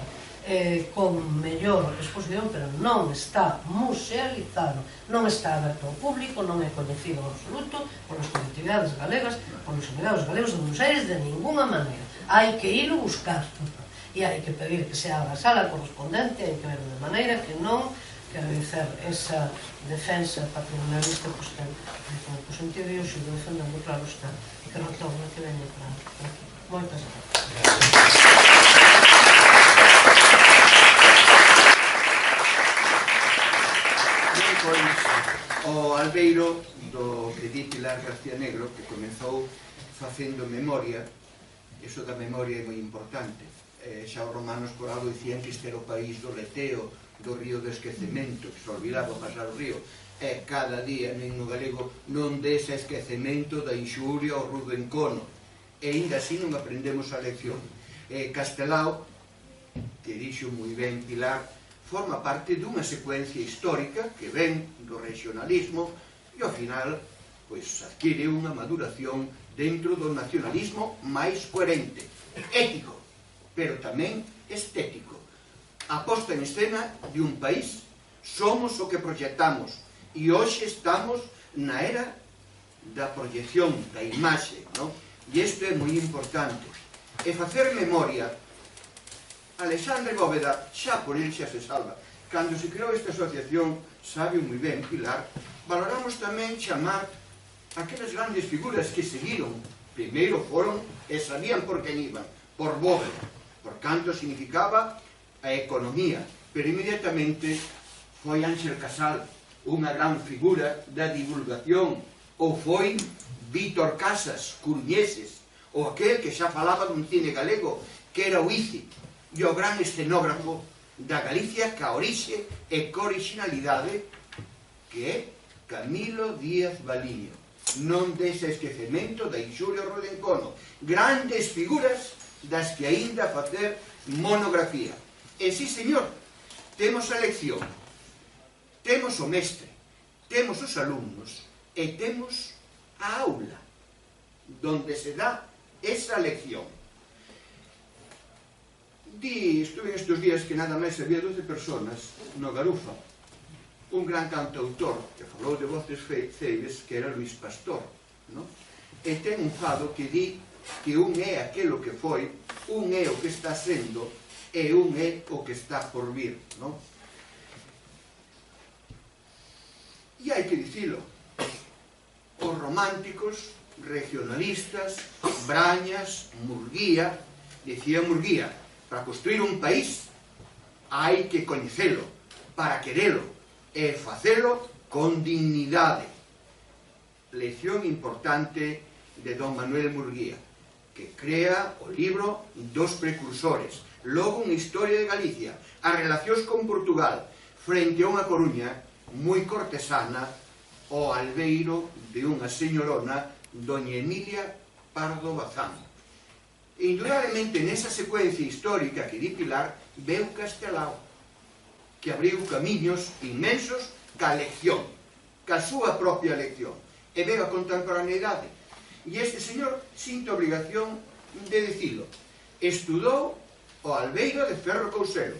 con mellor exposición, pero non está musealizado, non está aberto ao público, non é coñecido en absoluto polas colectividades galegas, polos delegados galegos de Buenos Aires, de ninguna maneira. Hai que ir buscar e hai que pedir que se abra a sala correspondente, hai que ver de maneira que non quero dizer, esa defensa patrimonialista pois en teoría o sigo defendendo, claro está, e que retorno que veña para aquí. Moitas gracias. O albeiro do que di Pilar García Negro, que comezou facendo memoria, iso da memoria é moi importante. Xa os romanos por algo dicían que este era o país do leteo, do río do esquecemento, que se olvidaba pasar o río. E cada día no galego non dese esquecemento da inxuria ao rudo encono. E ainda así non aprendemos a lección. Castelao, que dixo moi ben Pilar, forma parte dunha secuencia histórica que ven do regionalismo e ao final pois adquire unha maduración dentro do nacionalismo máis coherente, ético, pero tamén estético. A posta en escena de un país, somos o que proyectamos e hoxe estamos na era da proyección, da imaxe, non? E isto é moi importante. E facer memoria, Alexandre Bóveda, xa por el xa se salva. Cando se creou esta asociación, sabe moi ben Pilar, valoramos tamén chamar aquelas grandes figuras que seguiron. Primeiro foron e sabían por quen iban, por Bóveda, por canto significaba a economía, pero inmediatamente foi Ángel Casal, unha gran figura da divulgación, ou foi Vítor Casas, coruñeses, ou aquel que xa falaba dun cine galego, que era o ICI, e o gran escenógrafo da Galicia ca orixe e ca originalidade que é Camilo Díaz Valiño. Non dese esquecemento da inxuria ao rodencono. Grandes figuras das que aínda facer monografía. E sí, señor, temos a lección, temos o mestre, temos os alumnos e temos a aula donde se dá esa lección. Estuve estes días que nada máis había 12 personas no Garufa, un gran cantautor que falou de voces ceibes, que era Luís Pastor, non? E ten un fado que di que un é aquelo que foi, un é o que está sendo e un é o que está por vir, non? E hai que dicilo, os románticos, regionalistas, Brañas, Murguía, dicía Murguía, para construir un país hai que coñecelo, para querelo e facelo con dignidade. Lección importante de don Manuel Murguía, que crea o libro dos precursores, logo unha historia de Galicia, as relacións con Portugal, frente a unha Coruña moi cortesana, o albeiro de unha señorona, doña Emilia Pardo Bazán. Indudablemente, nesa secuencia histórica que di Pilar, veu Castelao, que abriu camiños inmensos ca lección, ca súa propia lección, e veu a contemporaneidade. E este señor sinto obrigación de dicilo. Estudou o albeiro de Ferro Couselo,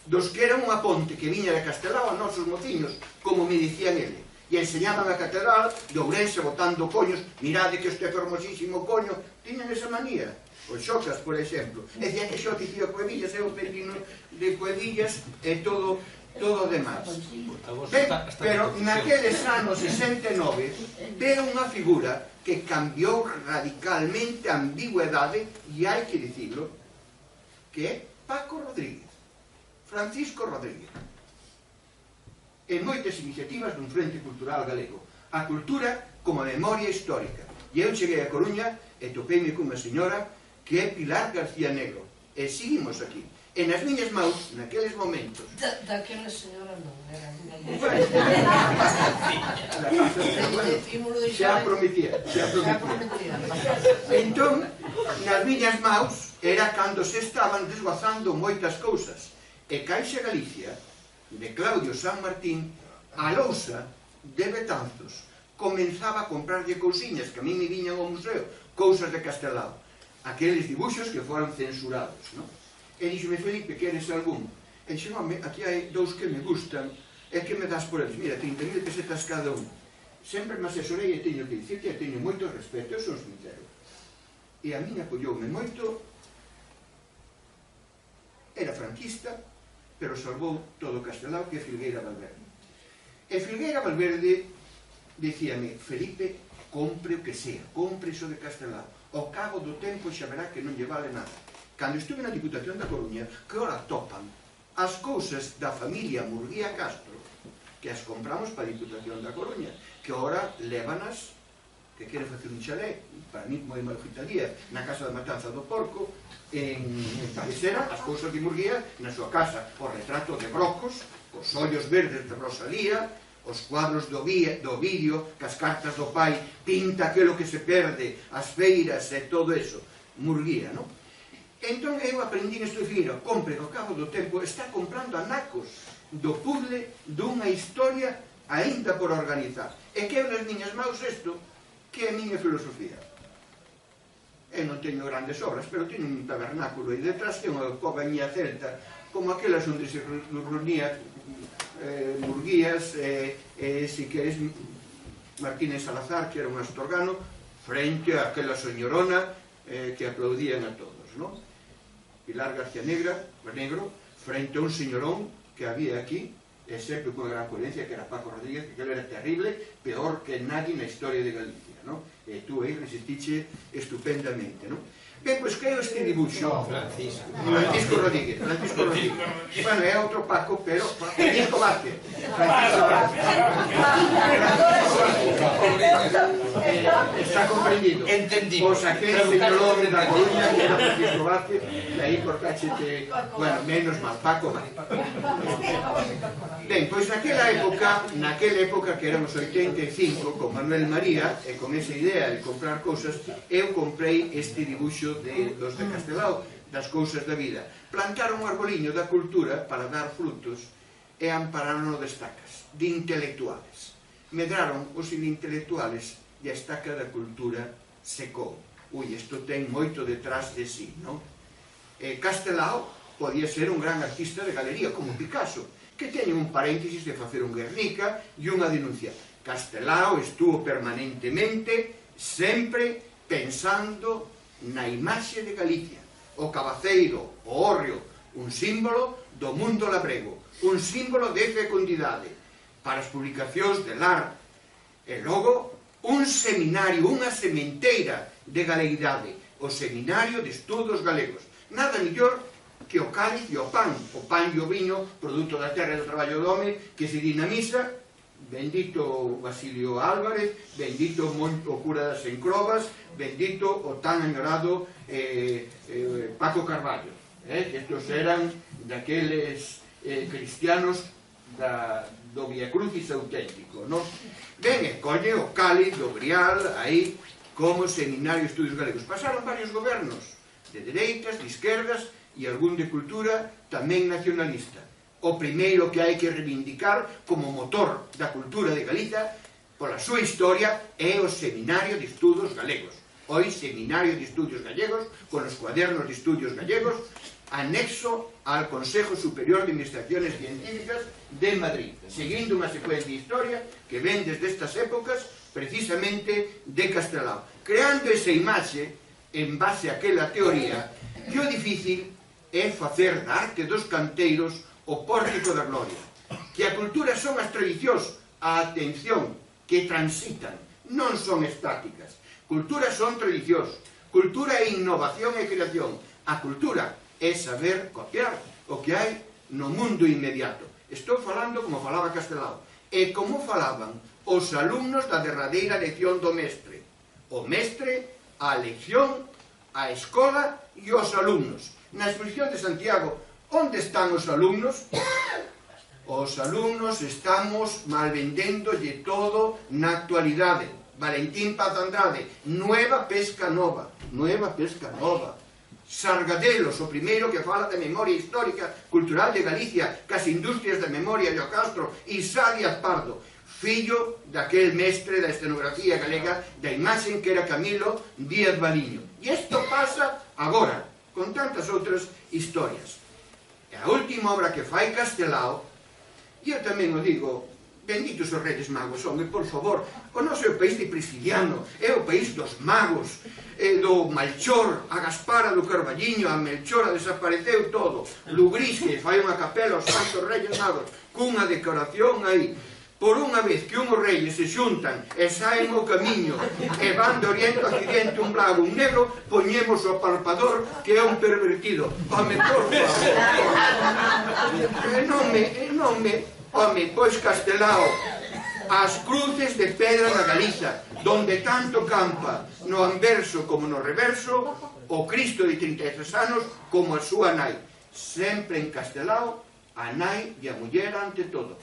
dos que era unha ponte que viña de Castelao a nosos mociños, como me dicían ele, e enseñaban a catedral de Ourense botando coños. Mirade que este fermosísimo coño, tiñan esa manía. Os Xocas, por exemplo, decían que xo dicía Cuevillas, é o pequeno de Cuevillas e todo o demás. Pero naqueles anos 69 veo unha figura que cambiou radicalmente a ambigüedade, e hai que dicilo, que é Paco Rodríguez, Francisco Rodríguez. En moitas iniciativas dun Frente Cultural Galego, a cultura como memoria histórica. E eu cheguei a Coruña e topeime cunha señora que é Pilar García Negro, e seguimos aquí. E nas miñas maus, naqueles momentos... Daquela señora non, era... Xa prometía. Entón, nas miñas maus, era cando se estaban desguazando moitas cousas. E Caixa Galicia, de Claudio San Martín, a lousa de Betanzos, comenzaba a comprarlle cousiñas que a mí me viñan ao museo, cousas de Castelao, aqueles dibuixos que foran censurados, non? E dixome, Felipe, queres algún? E dixo, aquí hai dous que me gustan, e que me das por eles? Mira, 30.000 pesetas cada un. Sempre me asesorei e teño que dicir que teño moito respeto, eu son sincero. E a min acolloume moito, era franquista, pero salvou todo Castelao, que é Filgueira Valverde. E Filgueira Valverde dicíame: Felipe, compre o que sea, compre iso de Castelao, ao cabo do tempo xa verá que non lle vale nada. Cando estuve na Diputación da Coruña, que ora topan as cousas da familia Murguía Castro, que as compramos para a Diputación da Coruña, que ora lévanas, que quere facer un chalé, para mí moi malfitaría, na casa da Matanza do Porco, en Cabecera, as cousas de Murguía na súa casa, o retrato de Brocos, os ollos verdes de Rosalía, os cuadros do vídeo, que as cartas do pai, pinta aquilo que se perde, as feiras e todo eso, Murguía, non? Entón eu aprendi isto e dicir, compre ao cabo do tempo, está comprando anacos do puzzle dunha historia aínda por organizar. E que eu nas miñas maus isto, que é a miña filosofía. Eu non teño grandes obras, pero teño un tabernáculo e detrás ten unha cobañía celta, como aquelas onde se reunía Murguías, se queres Martínez Salazar, que era un astorgano, frente a aquela señorona que aplaudían a todos, non? Pilar García Negro, frente a un señorón que había aquí, e sempre con gran coherencia, que era Paco Rodríguez, que era terrible, peor que nadie na historia de Galicia, non? E tú aí resistiche estupendamente, non? Ben, pois que é este dibuixo? Francisco Rodríguez. Bueno, é outro Paco, pero Francisco Vázquez. Está comprendido. Pois aquel señor da Coruña, que era Francisco Vázquez, e aí cortáchete, bueno, menos mal, Paco Vázquez. Ben, pois naquela época que éramos 85, con Manuel María, e con esa idea de comprar cousas, eu comprei este dibuixo dos de Castelao, das cousas da vida. Plantaron un arboliño da cultura para dar frutos e ampararon de estacas, de intelectuales. Medraron os intelectuales e a estaca da cultura secou. Ui, isto ten moito detrás de sí, non? Castelao podía ser un gran artista de galería, como Picasso, que teñen un paréntesis de facer un Guernica e unha denuncia. Castelao estuvo permanentemente sempre pensando na imaxe de Galicia, o cabaceiro, o hórreo, un símbolo do mundo labrego, un símbolo de fecundidade para as publicacións de Lar, e logo un seminario, unha sementeira de galeguidade, o Seminario de Estudos Galegos. Nada mellor que o cáliz e o pan e o viño, produto da terra e do traballo do home, que se dinamiza. Bendito Basilio Álvarez, bendito o cura das Encrobas, bendito o tan añorado Paco Carballo, que estos eran daqueles cristianos do Via Crucis auténtico, non? Ben, e colle o cáliz do Grial aí como Seminario de Estudios Galegos. Pasaron varios gobernos de dereitas, de izquierdas e algún de cultura tamén nacionalista. O primeiro que hai que reivindicar como motor da cultura de Galicia pola súa historia é o Seminario de Estudos Galegos. Hoy Seminario de Estudios Gallegos, con os cuadernos de estudios gallegos, anexo al Consejo Superior de Investigaciones Científicas de Madrid, seguindo unha secuencia de historia que ven desde estas épocas precisamente de Castelao, creando esa imaxe en base a aquela teoría, que o difícil é facer da arte dos canteiros o pórtico da gloria, que a cultura son as tradicións, a atención, que transitan, non son estáticas. Cultura son tradicións, cultura é innovación e creación, a cultura é saber copiar o que hai no mundo inmediato. Estou falando como falaba Castelao, e como falaban os alumnos da derradeira lección do mestre. O mestre, a lección, a escola e os alumnos. Na exposición de Santiago, onde están os alumnos? Os alumnos estamos malvendéndolle todo na actualidade. Valentín Paz Andrade, Nueva Pesca Nova. Sargadelos, o primeiro que fala de memoria histórica cultural de Galicia, cas industrias da memoria de Ocastro, Isá Díaz Pardo, fillo daquel mestre da escenografía galega, da imaxen que era Camilo Díaz Valiño. E isto pasa agora, con tantas outras historias. E a última obra que fai Castelao, e eu tamén o digo benditos os Redes Magos, home, por favor, o noso é o país de Prisciliano, é o país dos magos, do Malchor, a Gaspara do Carballiño, a Melchora desapareceu todo, Lugrís, que fai unha capela aos Santos Redes Magos, cunha decoración aí. Por unha vez que unhos reyes se xuntan e saen o camiño e van de oriente a occidente un blago, un negro, poñemos o palpador que é un pervertido. Home, por favor. Home, pois Castelao, as cruces de pedra na Galiza, donde tanto campa no anverso como no reverso, o Cristo de 33 anos como a súa nai. Sempre en Castelao, a nai e a muller ante todo.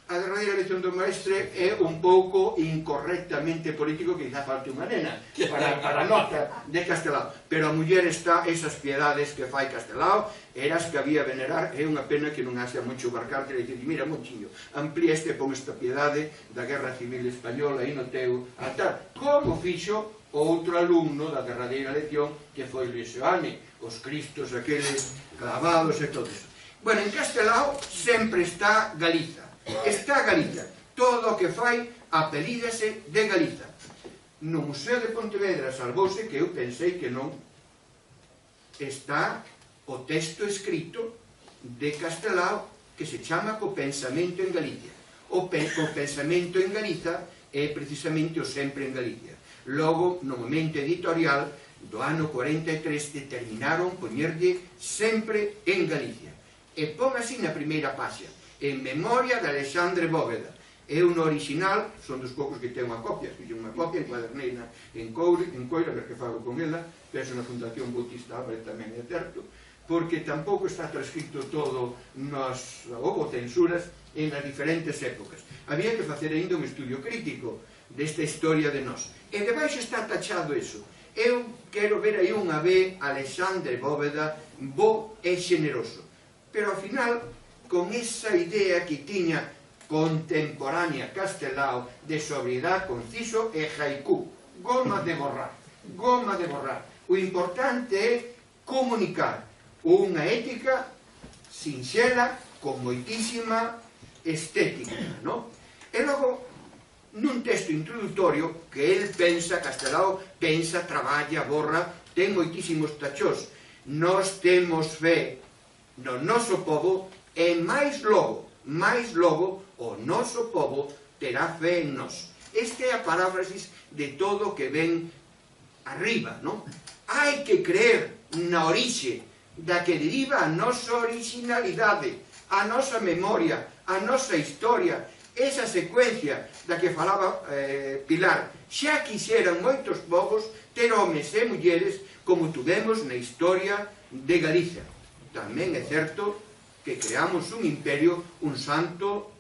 A derradeira elección do maestre é un pouco incorrectamente político, que quizá falte unha nena para a nota de Castelao, pero a muller está esas piedades que fai Castelao, eras que había venerar. É unha pena que non haxa moito barcarte e dicir, mira, monchiño, amplía este, pon esta piedade da Guerra Civil Española aí no teu altar, como fixo outro alumno da derradeira elección que foi Luis Seoane, os cristos aqueles clavados e todo eso. Bueno, en Castelao sempre está Galiza. Está Galiza, todo o que fai apelídase de Galiza. No Museo de Pontevedra salvouse que eu pensei que non está o texto escrito de Castelao que se chama Co pensamento en Galicia. O pensamento en Galiza é precisamente o sempre en Galicia. Logo, no momento editorial do ano 43 determinaron poñerlle sempre en Galicia. E pon así na primeira páxina: en memoria de Alexandre Bóveda. É un original, son dos poucos que ten unha copia, fixe unha copia en cuaderneina en Coira, a ver que fago con ela, penso na Fundación Bautista Álvarez tamén é certo, porque tampouco está transcrito todo houve censuras en as diferentes épocas. Había que facer ainda un estudio crítico desta historia de nós. E debaixo está tachado eso. Eu quero ver aí unha vez Alexandre Bóveda bo e xeneroso. Pero ao final, con esa idea que tiña contemporánea Castelao de sobriedade, conciso e haiku, goma de borrar. O importante é comunicar unha ética sinxela con moitísima estética, non? E logo, nun texto introductorio que el pensa, Castelao pensa, traballa, borra, ten moitísimos tachós. Nós temos fe no noso povo e máis logo o noso povo terá fe en nós. Esta é a paráfrasis de todo o que ven arriba, non? Hai que creer na orixe da que deriva a nosa originalidade, a nosa memoria, a nosa historia, esa secuencia da que falaba Pilar. Xa quixeran moitos povos ter homes e mulleres como tuvemos na historia de Galicia. Tamén é certo que creamos un imperio, un santo,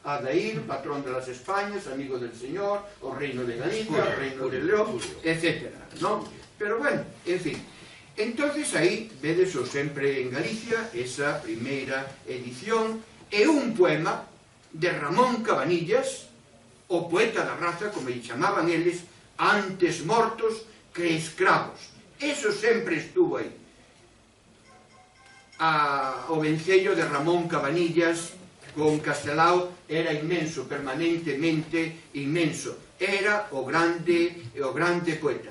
Adair, patrón de las Españas, amigo del Señor, o reino de Galicia, o reino de León, etc. Pero bueno, en fin. Entonces aí vedes o sempre en Galicia, esa primeira edición, e un poema de Ramón Cabanillas, o poeta da raza, como lle chamaban eles, antes mortos que escravos. Eso sempre estuvo aí. O vencello de Ramón Cabanillas con Castelao era inmenso, permanentemente inmenso. Era o grande poeta.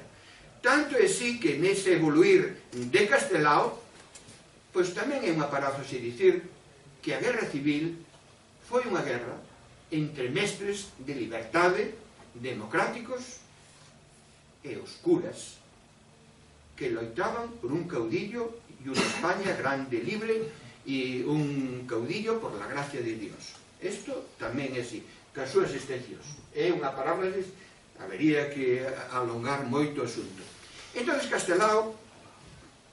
Tanto é así que nese evoluir de Castelao, pois tamén é unha paráfrase dicir que a guerra civil foi unha guerra entre mestres de liberdade, democráticos e os curas, que loitaban por un caudillo e unha España grande, libre, e un caudillo por la gracia de Dios. Isto tamén é así, cas súas extensións. É unha paráfrasis, habería que alongar moito o asunto. Entón, Castelao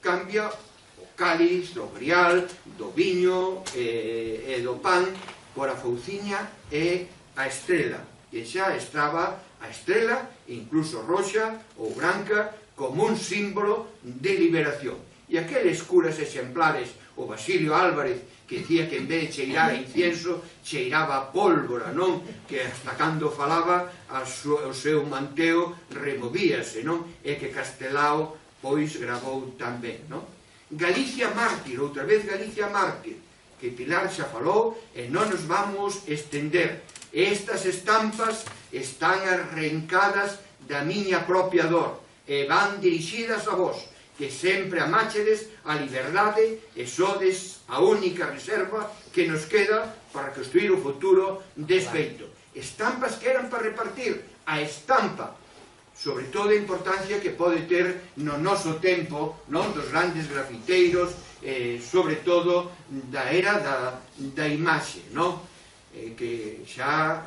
cambia o cáliz, do grial, do viño e do pan por a fouciña e a estrela. E xa estaba a estrela, incluso roxa ou branca, como un símbolo de liberación. E aqueles curas exemplares, o Basilio Álvarez, que dicía que en vez de cheirar a incienso, cheiraba a pólvora, non? Que hasta cando falaba, o seu manteo removíase, non? E que Castelao, pois, gravou tamén, non? Galicia mártir, outra vez Galicia mártir, que Pilar xa falou e non nos vamos estender. Estas estampas están arrancadas da miña propia dor e van dirixidas a vos, que sempre amáchedes a liberdade e sodes a única reserva que nos queda para construir o futuro desfeito. Estampas que eran para repartir, a estampa, sobre todo a importancia que pode ter no noso tempo, non, dos grandes grafiteiros, sobre todo da era da imaxe, non? Que xa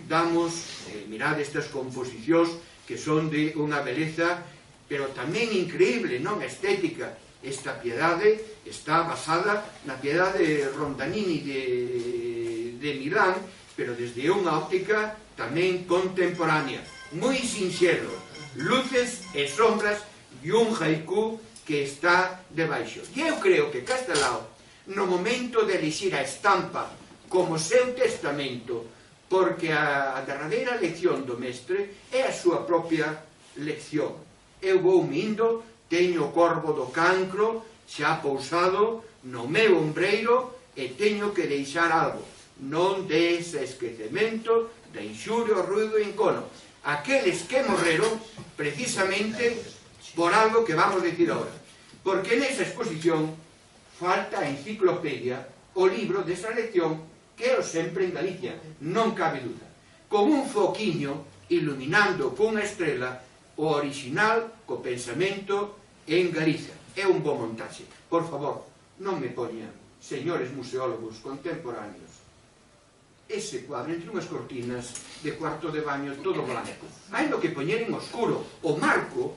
damos, mirad estas composicións que son de unha beleza, pero tamén increíble, non? Estética. Esta Piedade está basada na Piedade Rondanini de Milán, pero desde unha óptica tamén contemporánea. Moi sinxelo, luces e sombras e un haiku que está debaixo. E eu creo que Castelao, no momento de elixir a estampa como seu testamento, porque a derradeira lección do mestre é a súa propia lección. Eu vou mindo, teño o corvo do cancro xa pousado no meu ombreiro e teño que deixar algo. Non des esquecemento da inxuria, o ruido e encono. Aqueles que morreron precisamente por algo que vamos decir ahora. Porque nesa exposición falta a enciclopedia, o libro desa lección que é o sempre en Galicia, non cabe duda. Con un foquiño iluminando cunha estrela o original co pensamento en Galicia. É un bo montaxe. Por favor, non me poñan, señores museólogos contemporáneos, ese cuadro entre unhas cortinas de cuarto de baño todo blanco. Hai no que poñer en oscuro. O marco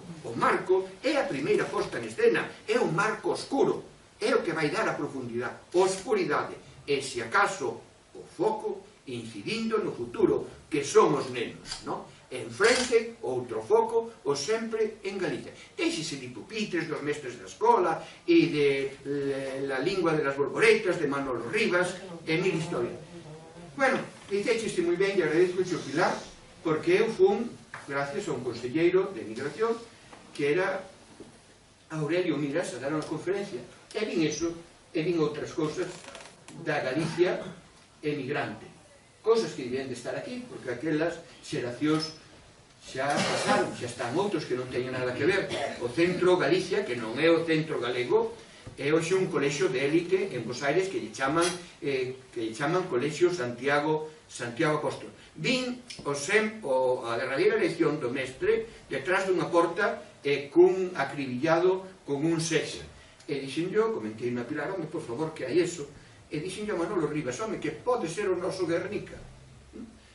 é a primeira posta en escena, é un marco oscuro, é o que vai dar a profundidade, oscuridade, e se acaso o foco incidindo no futuro, que son os nenos, non? Enfrente, outro foco, o sempre en Galicia. Deixese de pupitres dos mestres da escola e de La lingua de las borboretas de Manolo Rivas e mil historias. Bueno, dixeste moi ben e agradezco xo Pilar, porque eu fun, gracias a un conselleiro de migración, que era Aurelio Miras, a dar unha conferencia, e vin eso, e vin outras cousas da Galicia emigrante. Cousas que debían de estar aquí, porque aquelas xeracións xa pasaron, xa están outros que non teñen nada que ver. O Centro Galicia, que non é o Centro Galego, é hoxe un colexio de élite en Bos Aires que lle chaman Colexio Santiago Apóstol. Vin a derradeira lección do mestre detrás dunha porta cun acribillado con un sexo. E dixen yo, comentei na Pilar, home, por favor, que hai eso? E dixen yo a Manolo Rivas, home, que pode ser o noso Guernica.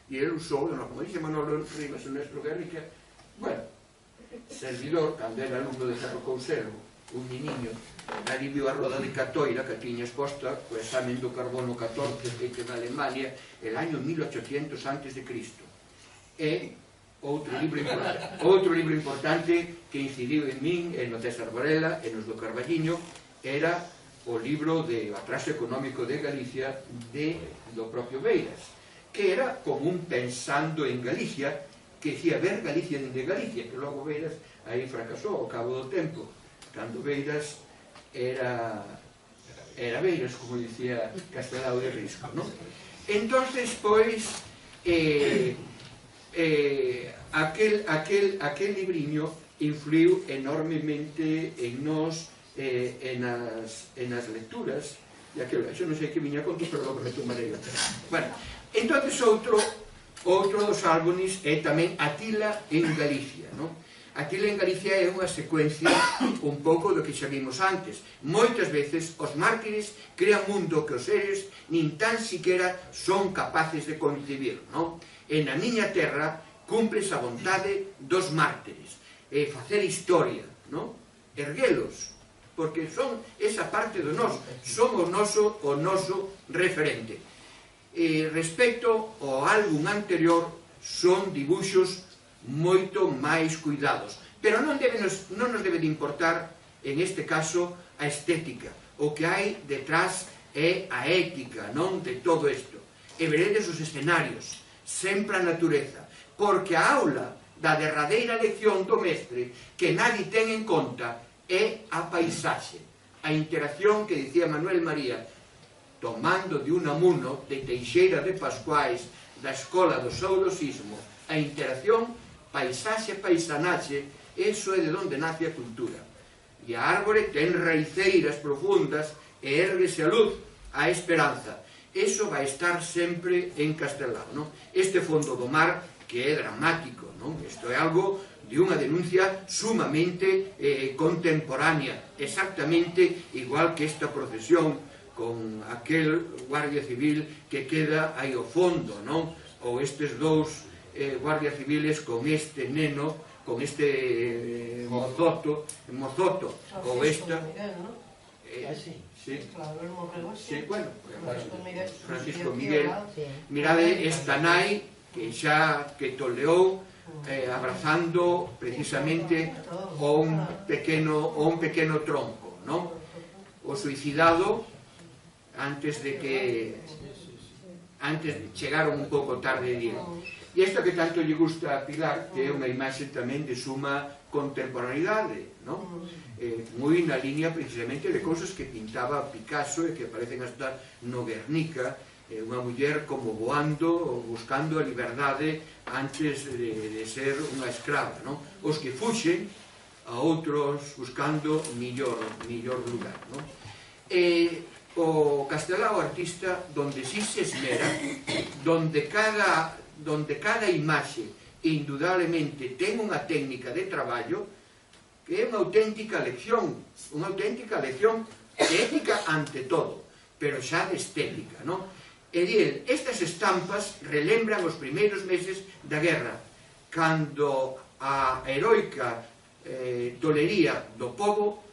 E ele usou, como dixe Manolo Rivas, o noso Guernica. Bueno, servidor, cando era alumno de Cerro Couselo, un niño, ali viu a roda de Catoira que tiña exposta o examen do carbono 14 feito na Alemania el año 1800 a.C. E outro libro importante que incidiu en min, en o César Varela, en os do Carballiño, era o libro de Atraso Económico de Galicia do propio Beiras, que era como un pensando en Galicia, que decía ver Galicia dende Galicia, que logo Beiras aí fracasou ao cabo do tempo, cando Beiras era Beiras, como dicía Castelao de Risco, non? Entonces, pois, aquel libriño influiu enormemente en nós, en as lecturas, e aquilo, eso non sei que viña conto, pero logo retomarei. Bueno, entonces outro dos álbumes é tamén Atila en Galicia, non? Atila en Galicia é unha secuencia un pouco do que xa vimos antes. Moitas veces os mártires crean mundo que os seres nin tan siquera son capaces de concebir, non? E na miña terra cumples a vontade dos mártires, facer historia, non? Erguelos, porque son esa parte do nós, son o noso referente. Respecto ao álbum anterior, son dibuxos moito máis cuidados, pero non nos debe de importar en este caso a estética, o que hai detrás é a ética, non, de todo isto. E veredes os escenarios, sempre a natureza, porque a aula da derradeira lección do mestre que nadie ten en conta é a paisaxe, a interacción que dicía Manuel María, tomando de Unamuno, de Teixeira de Pascuais, da escola do saudosismo, a interacción paisaxe-paisanaxe, eso é de onde nace a cultura. E a árbore ten raiceiras profundas e érguese a luz, a esperanza. Eso vai estar sempre en Castelao, non? Este fondo do mar que é dramático, non? Isto é algo de unha denuncia sumamente contemporánea, exactamente igual que esta procesión con aquel guardia civil que queda aí ao fondo, non? Ou estes dous guardias civiles con este neno, con este mozoto, ou esta... Sí, claro, el morreu así. sí, bueno, Francisco Miguel. Mirade esta nai que xa que toleou abrazando precisamente un pequeno tronco, non? O suicidado antes chegaron un pouco tarde de día. E isto que tanto lle gusta a Pilar, que é unha imaxe tamén de suma contemporaneidade, non? Moi na línea precisamente de cousas que pintaba Picasso e que aparecen hasta no Guernica, unha muller como voando, buscando a liberdade antes de ser unha escrava, non? Os que fuxen a outros buscando millor lugar, non? O Castelao artista donde sí se esmera, donde cada imaxe indudablemente ten unha técnica de traballo que é unha auténtica lección ética ante todo, pero xa de estética, non? E diel, estas estampas relembran os primeiros meses da guerra, cando a heroica tolería do pobo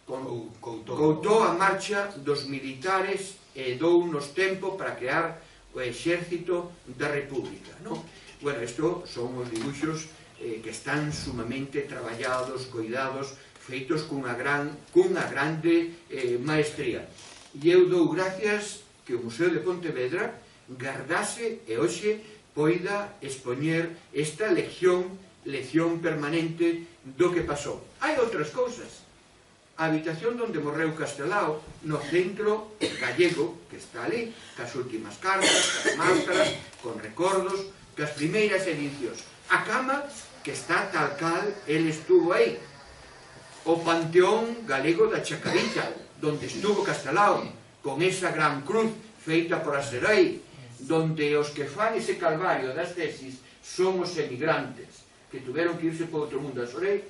coutou a marcha dos militares e dounos tempo para crear o exército da República, non? Bueno, isto son os dibuixos que están sumamente traballados, coidados, feitos cunha grande maestría. E eu dou gracias que o Museo de Pontevedra gardase e hoxe poida expoñer esta lección permanente do que pasou. Hai outras cousas. A habitación onde morreu Castelao, no centro gallego, que está ali, cas últimas cartas, cas máscaras, con recordos, cas primeiras edicións. A cama, que está tal cal, el estuvo aí. O panteón galego da Chacarita, donde estuvo Castelao, con esa gran cruz feita por Aserei, donde os que fan ese calvario das tesis son os emigrantes, que tuveron que irse por outro mundo. Aserei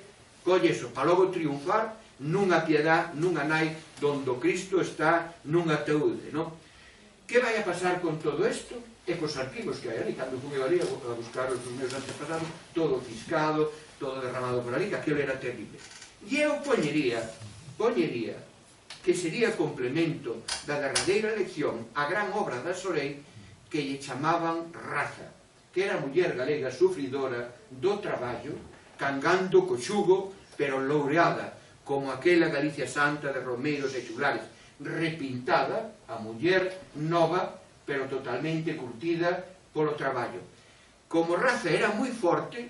colle eso, para logo triunfar nunha piedad, nunha nai, donde o Cristo está nun ataúde, non? Que vai a pasar con todo isto? E cos arquivos que hai ali, cando fui ali a buscar os meus antepasados, todo fiscado, todo derramado por ali, que aquilo era terrible. E eu poñería que sería complemento da derradeira lección a gran obra da Sorei que lle chamaban Raza, que era a muller galega sufridora do traballo, cangando co xugo, pero loureada, como aquela Galicia Santa de Romeiros e Chulares, repintada, a muller nova, pero totalmente curtida polo traballo. Como Raza era moi forte,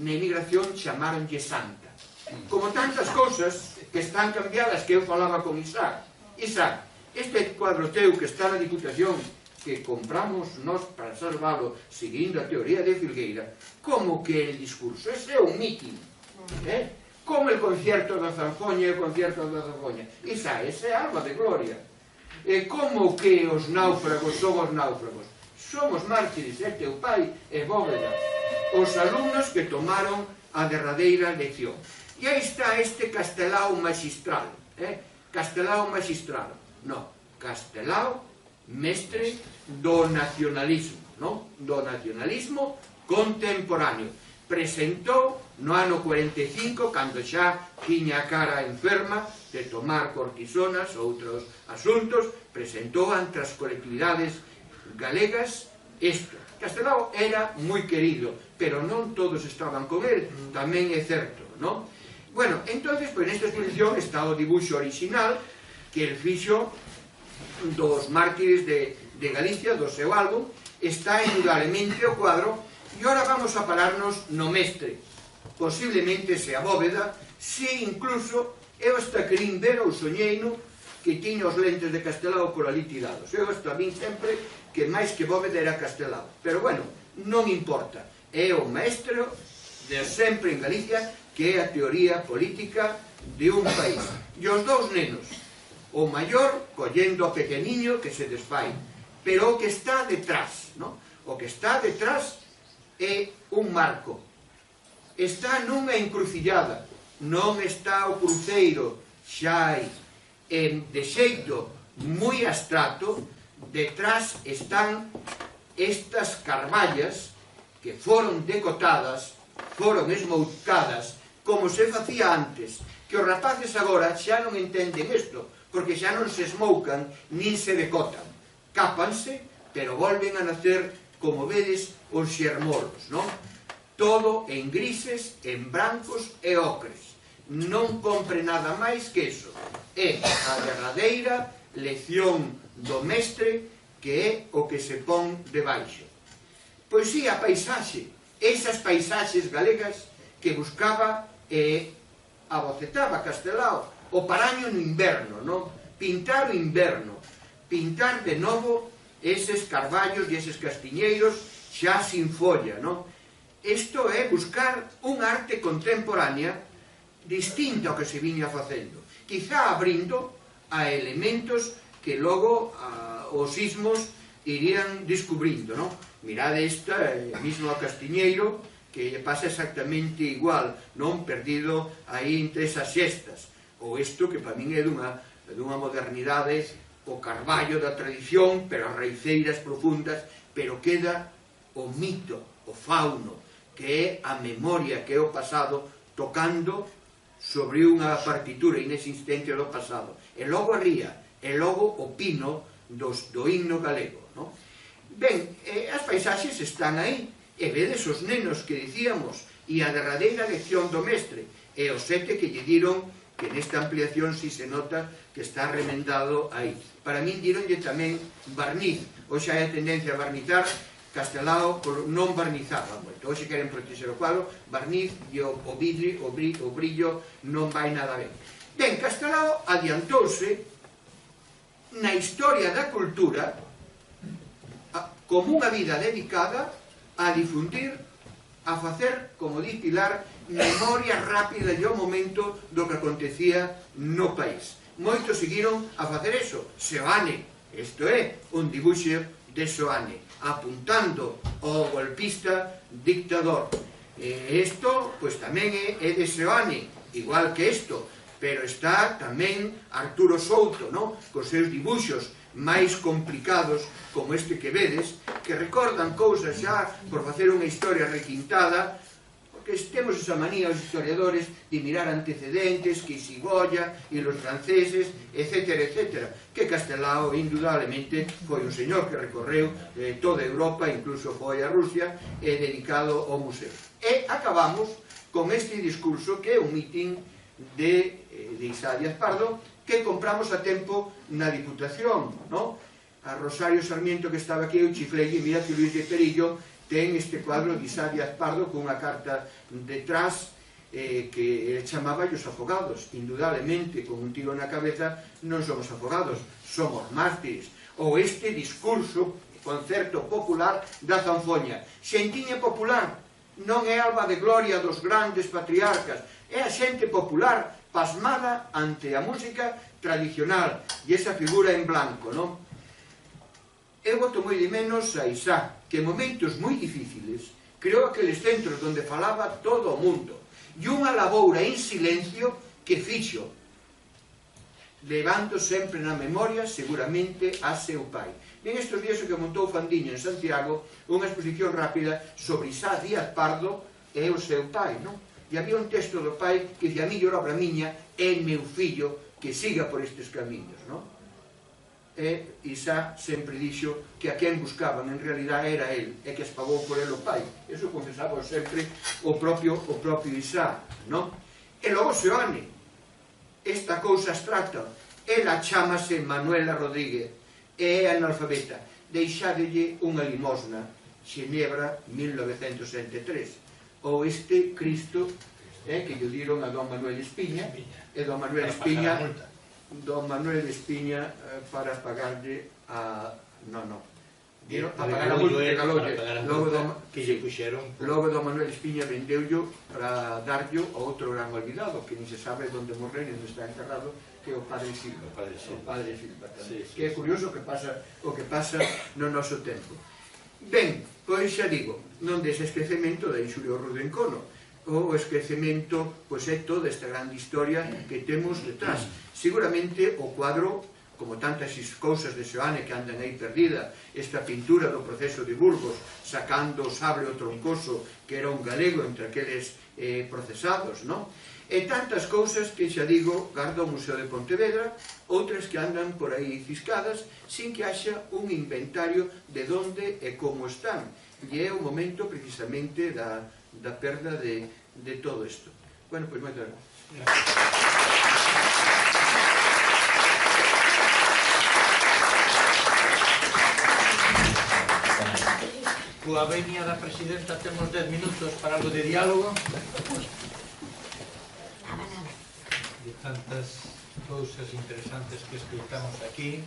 na emigración chamaronlle Santa. Como tantas cousas que están cambiadas, que eu falaba con Isaac. Isaac, este cuadro teu que está na Diputación, que compramos nós para salvalo, seguindo a teoría de Filgueira, como que el discurso, ese é un mitin, como el concierto da zanfoña e o concierto da zanfoña. Isa, ese é algo de gloria. Como que os náufragos son os náufragos? Somos mártires, teu pai e Bóveda, os alumnos que tomaron a derradeira lección. E aí está este Castelao magistral. Castelao magistral. No, Castelao mestre do nacionalismo, non? Do nacionalismo contemporáneo. Presentou no ano 45, cando xa tiña a cara enferma de tomar cortisonas ou outros asuntos, presentou ante as colectividades galegas isto. Castelao era moi querido, pero non todos estaban con el, tamén é certo, non? Bueno, entonces, pois nesta exposición está o dibuixo original que el fixo dos mártires de Galicia, do seu álbum, está indudablemente o cuadro. E ora vamos a pararnos no mestre. Posiblemente sea Bóveda, se incluso eu hasta querín ver ou soñeino que tiña os lentes de Castelao por ali tirados. Eu isto a min sempre que máis que Bóveda era Castelao. Pero bueno, non importa. É o maestro de sempre en Galicia, que é a teoría política de un país. E os dous nenos, o maior collendo o pequeniño que se desfai, pero o que está detrás, no? O que está detrás é un marco, está nunha encrucillada, non está o cruceiro xa hai, de xeito moi abstracto. Detrás están estas carballas que foron decotadas, foron esmoucadas, como se facía antes, que os rapaces agora xa non entenden isto, porque xa non se esmoucan, nin se decotan. Cápanse, pero volven a nacer, como vedes, os xermolos, non? Todo en grises, en brancos e ocres. Non compre nada máis que eso. É a derradeira lección do mestre, que é o que se pon debaixo. Pois si, a paisaxe, esas paisaxes galegas que buscaba e abocetaba Castelao, o paraño no inverno, non? Pintar o inverno, pintar de novo eses carballos e eses castiñeiros xa sin folla, non? Isto é buscar unha arte contemporánea distinta ao que se viña facendo, quizá abrindo a elementos que logo os sismos irían descubrindo, non? Mirade esta, mismo a Castiñeiro, que pasa exactamente igual, non? Perdido aí entre esas xestas. Ou isto, que para min é dunha modernidade, o carballo da tradición, pero as raiceiras profundas, pero queda o mito, o fauno, que é a memoria, que é o pasado, tocando sobre unha partitura inexistente do pasado. E logo a ría, e logo o pino do himno galego, non? Ben, as paisaxes están aí, e vedes os nenos que dicíamos, e a derradeira lección do mestre, e os 7 que lle diron, que nesta ampliación si se nota que está remendado aí. Para min dironlle tamén barniz, hoxe hai a tendencia a barnizar, Castelao non barnizaba moito, hoxe queren protexer o cuadro, barniz e o brillo non vai nada ben. Ben, Castelao adiantouse na historia da cultura como unha vida dedicada a difundir, a facer, como di Pilar, memoria rápida e ao momento do que acontecía no país. Moitos seguiron a facer eso. Seoane, isto é un dibuixo de Seoane, apuntando ao golpista dictador. Isto, pois tamén é de Seoane, igual que isto, pero está tamén Arturo Souto, non? Cos seus dibuixos máis complicados, como este que vedes, que recordan cousas xa por facer unha historia requintada, porque temos esa manía os historiadores de mirar antecedentes, que si Goya e los franceses, etc., etc., que Castelao, indudablemente, foi un señor que recorreu toda Europa, incluso foi a Rusia, dedicado ao museo. E acabamos con este discurso que é un mitin de Isá Díaz Pardo, que compramos a tempo na Diputación, non? A Rosario Sarmiento, que estaba aquí, eu chiflei, e mira que Luis de Perillo ten este cuadro de Isá Díaz Pardo con unha carta detrás que chamaba os afogados. Indudablemente, con un tiro na cabeza non somos afogados, somos mártires. Ou este discurso, concerto popular da Zanfoña, xentiña popular, non é alba de gloria dos grandes patriarcas, é a xente popular pasmada ante a música tradicional e esa figura en blanco, non? Eu boto moi de menos a Isá, que en momentos moi difíciles creou aqueles centros onde falaba todo o mundo, e unha laboura en silencio que fixo, levando sempre na memoria seguramente a seu pai. En estes días o que montou Fandiño en Santiago unha exposición rápida sobre Isá Díaz Pardo e o seu pai, non? E había un texto do pai que dicía: a mellor obra miña é meu fillo que siga por estes camiños, non? E Isá sempre dixo que a quen buscaban en realidad era el, e que es pagou por el o pai. Eso confesaba sempre o propio Isá, non? E logo Seoane, esta cousa abstracta, ela chamase Manuela Rodríguez, e é analfabeta. Deixádelle unha limosna, Xenebra, 1963. Ou este Cristo que lle diron a don Manuel Espiña, e don Manuel Espiña do Manuel Espiña para pagarlle a... non, para pagar a multa que galoulle. Logo do Manuel Espiña vendeullo para darllo a outro gran olvidado, que ni se sabe onde morrer, onde está enterrado, que é o Padre Silva. O Padre Silva, que é curioso o que pasa no noso tempo. Ben, pois xa digo, non dese esquecemento de Xulio Rudencono. O esquecemento, pois é toda esta grande historia que temos detrás. Seguramente o cuadro, como tantas cousas de Xoane que andan aí perdida, esta pintura do proceso de Burgos, sacando o sable o troncoso, que era un galego entre aqueles procesados, non? E tantas cousas que, xa digo, garda o Museo de Pontevedra, outras que andan por aí ciscadas, sin que haxa un inventario de onde e como están. E é o momento, precisamente, da perda de todo isto. Bueno, pois moitas gracias. Coa venia da presidenta temos 10 minutos para algo de diálogo. De tantas cousas interesantes que escoitamos aquí,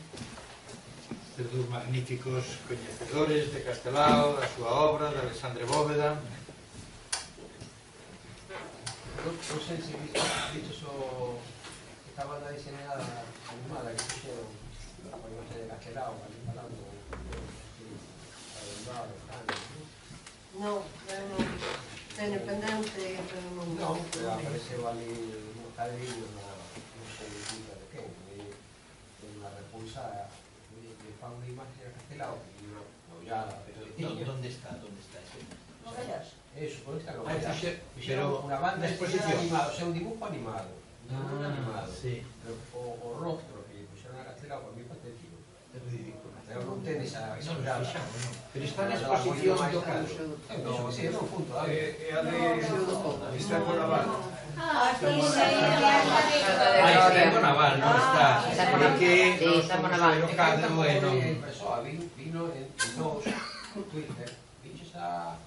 de dos magníficos coñecedores de Castelao, da súa obra, de Alexandre Bóveda. Non sei se dices o que estaba na diseñada animada que fixeron a noite de Castelao, ali falando non, teño pendente, pero non... Non, pero apareceu ali un cadrillo non sei de que, unha repulsa de fan de imaxe a Castelao e unha ollada petiña. ¿Dónde está ese? Novellas? Eso, por esta novela. Fixeron unha banda animada, o sea, un dibujo animado. Un animado. Pero o rostro que puxeron a Castelao, para mí patético. É ridículo. Pero non ten esa explorada. Pero está na exposición do Cado. Sí, é un punto. É a de Extremo Naval. Está en Bonaval, non está. É que o Cado é non... Vino en dos Twitter. Viches a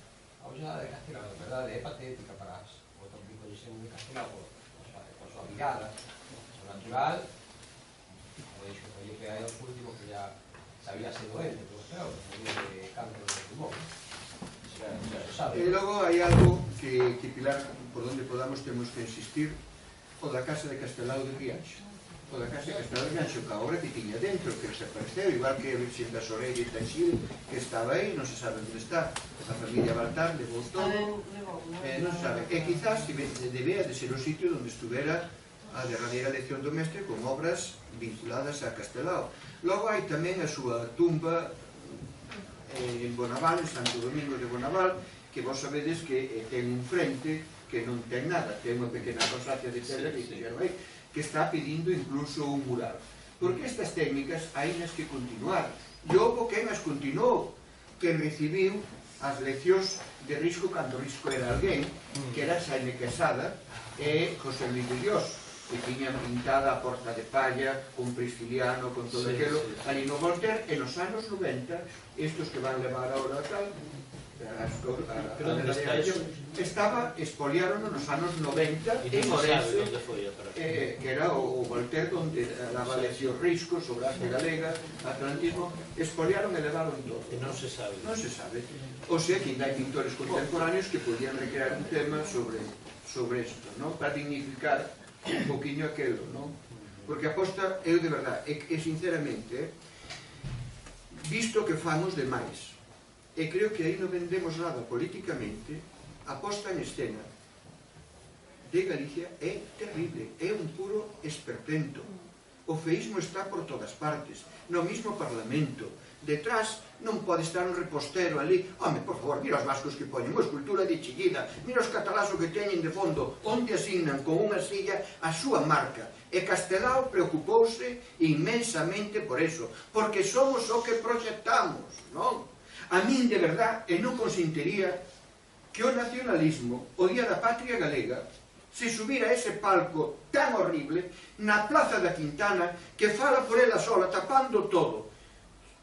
ollada de Castelao, de verdade, é patética para outro pico de xen de Castelao, por súa mirada, o natural, o que hai os últimos que ya sabía ser doente, pero claro, de cáncer de pulmón. E logo hai algo que Pilar, por onde podamos, temos que insistir, o da Casa de Castelao de Rianxo. O da Casa de Castelao de Rianxo, que a obra que tiña dentro, que desapareceu, igual que a Virxen da Soreira e Tanxil, que estaba aí, non se sabe onde está. A familia Baltar levou todo, non se sabe. E quizás debía de ser o sitio onde estuvera a derradeira lección do mestre con obras vinculadas a Castelao. Logo hai tamén a súa tumba en Bonaval, en Santo Domingo de Bonaval, que vos sabedes que ten un frente que non ten nada, ten unha pequena rosacia de pedra que está pedindo incluso un mural. Porque estas técnicas hai nas que continuar. E houve quen as continuou, que recibiu as leccións de Risco cando Risco era alguén, que era Xaime Quesada e José Luis de Dios, que tiñan pintada a Porta de Palla, con Prisciliano, con todo aquilo, ali no Voltaire, e nos anos 90, estos que van levar ahora tal, estaba, expoliaron nos anos 90 en Orense, que era o Voltaire onde daba lección Risco sobre a arte galega, atlantismo, expoliaron e levaron todo. E non se sabe. Non se sabe. O sea, que ainda hai pintores contemporáneos que podían recrear un tema sobre isto, para dignificar un poquinho aquelo, porque aposta, eu de verdade, e sinceramente, visto que famos demais, e creo que aí non vendemos nada políticamente, a posta en escena de Galicia é terrible, é un puro esperpento. O feísmo está por todas partes, no mismo Parlamento. Detrás non pode estar un repostero ali. Home, por favor, mira os vascos que poñen unha escultura de Chillida, mira os catalás o que teñen de fondo, onde asignan con unha silla a súa marca. E Castelao preocupouse inmensamente por eso, porque somos o que proxectamos, non? A min, de verdad, e non consentiría que o nacionalismo, o Día da Patria Galega, se subira a ese palco tan horrible na Plaza da Quintana que fala por ela sola, tapando todo.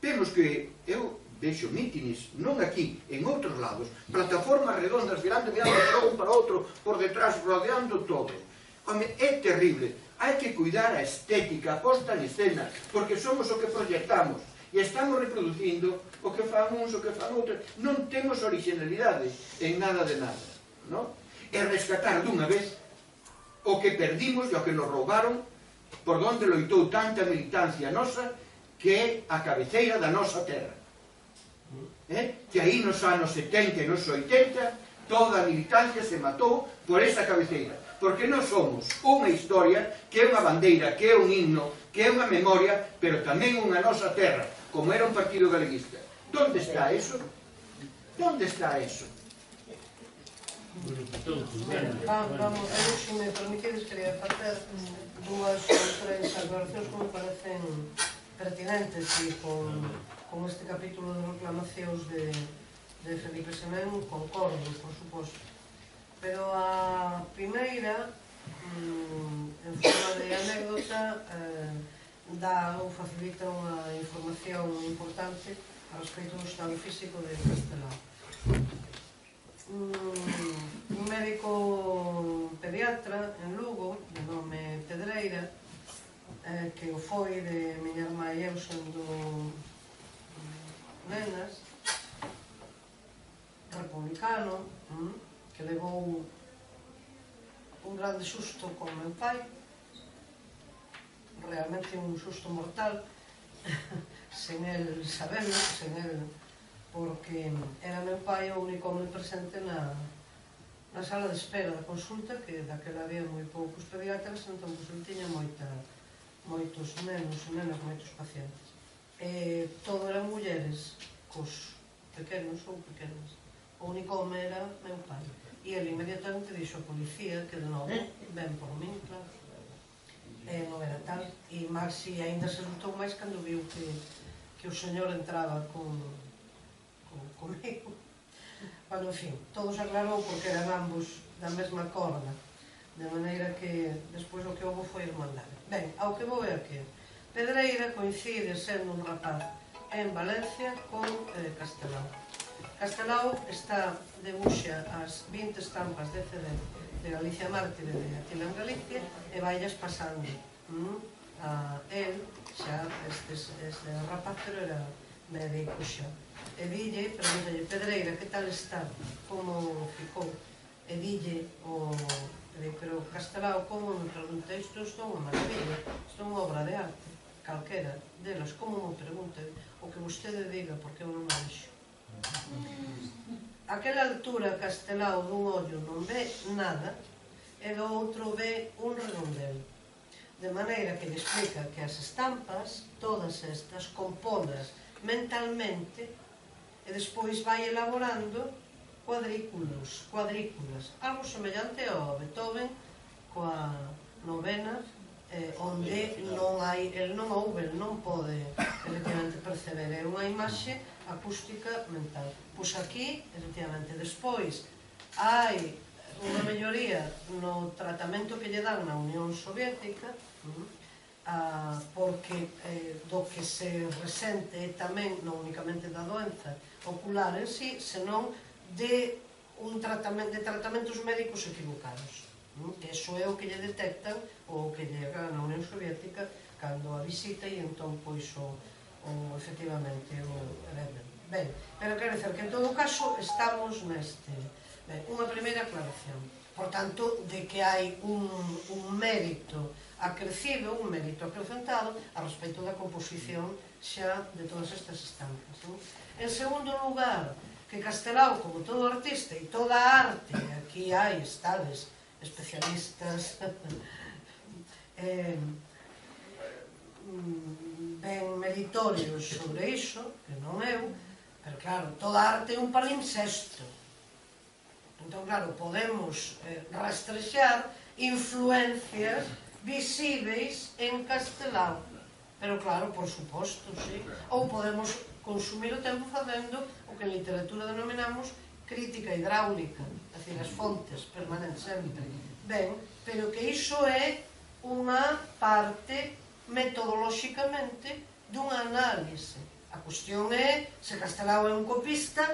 Temos que, eu vexo mítines, non aquí, en outros lados, plataformas redondas, mirando de un para outro, por detrás, rodeando todo. Home, é terrible. hai que cuidar a estética, a posta en escena, porque somos o que proyectamos e estamos reproducindo o que fan uns, o que fan outros. Non temos originalidade en nada de nada, non? E rescatar dunha vez o que perdimos e o que nos roubaron, por donde loitou tanta militancia nosa, que é a cabeceira da nosa terra. Que aí nos anos 70 e nos 80 toda a militancia se matou por esa cabeceira, porque non somos unha historia que é unha bandeira, que é un himno, que é unha memoria, pero tamén unha nosa terra, como era un partido galeguista. Donde está eso? Donde está eso? Vamos, eu, se me permitides, quería facer dúas ou tres aclaracións que me parecen pertinentes e con este capítulo de reclamacións de Felipe Semén concordo, por suposto. Pero a primeira, en forma de anécdota, dá ou facilita unha información importante a respecto do estado físico de Castelao. Un médico pediatra en Lugo, de nome Pedreira, que o foi de miña irmá e eu sendo nenas, republicano, que levou un grande susto con meu pai, realmente un susto mortal, sen el saberlo, sen el, porque era meu pai o único home presente na sala de espera da consulta, que daquela había moi poucos pediatras, entón pues, ele tiña moitos nenos e nenas, moitos pacientes. Todo eran mulleres, cos pequenos ou pequenas. O único home era meu pai. E ele inmediatamente dixo a policía que de novo ven por min, claro. Non era tal. E Maxi ainda se asustou máis cando viu que o señor entraba comigo. Bueno, en fin, todo se aclarou porque eran ambos da mesma corda. De maneira que despois o que houve foi irmandade. Ben, ao que vou é que Pedreira coincide sendo un rapaz en Valencia con Castelao. Castelao debuxa as 20 estampas de CD de Galicia Mártire de Atila en Galicia e vaillas pasando a él, xa este rapaz, pero era médico xa. E dille, pregúntalle, Pedreira, que tal está? Como ficou? E dille, pero Castelao, como me pregunta isto? Isto é unha maravilla, isto é unha obra de arte, calquera delas, como me pregunta? O que vostede diga, porque eu non me deixo. Aquela altura Castelao dun ollo non ve nada e do outro ve un redondel, de maneira que lle explica que as estampas, todas estas, compónas mentalmente e despois vai elaborando cuadrículas, algo semellante ao Beethoven coa novena, onde el non ouve, non pode efectivamente perceber, é unha imaxe acústica mental. Pois aquí, efectivamente, despois hai unha melloría no tratamento que lle dan na Unión Soviética, porque do que se resente tamén non únicamente da doenza ocular en sí, senón de tratamentos médicos equivocados. Eso é o que lle detectan ou o que lle na Unión Soviética cando a visita e entón pois efectivamente o hereden. Ben, pero quero dizer que en todo caso estamos neste. Unha primeira aclaración. Por tanto, de que hai un mérito acrecido, un mérito acrecentado a respecto da composición xa de todas estas estampas. En segundo lugar, que Castelao, como todo artista e toda a arte, aquí hai estades especialistas ben meritorios sobre iso, que non eu, pero claro, toda a arte é un palimpsesto. Entón, claro, podemos rastrexar influencias visíveis en Castelao, pero claro, por suposto, sí. Ou podemos consumir o tempo facendo o que en literatura denominamos crítica hidráulica, é dicir, as fontes permanentes sempre. Ben, pero que iso é unha parte metodolóxicamente dunha análise. A cuestión é se Castelao é un copista,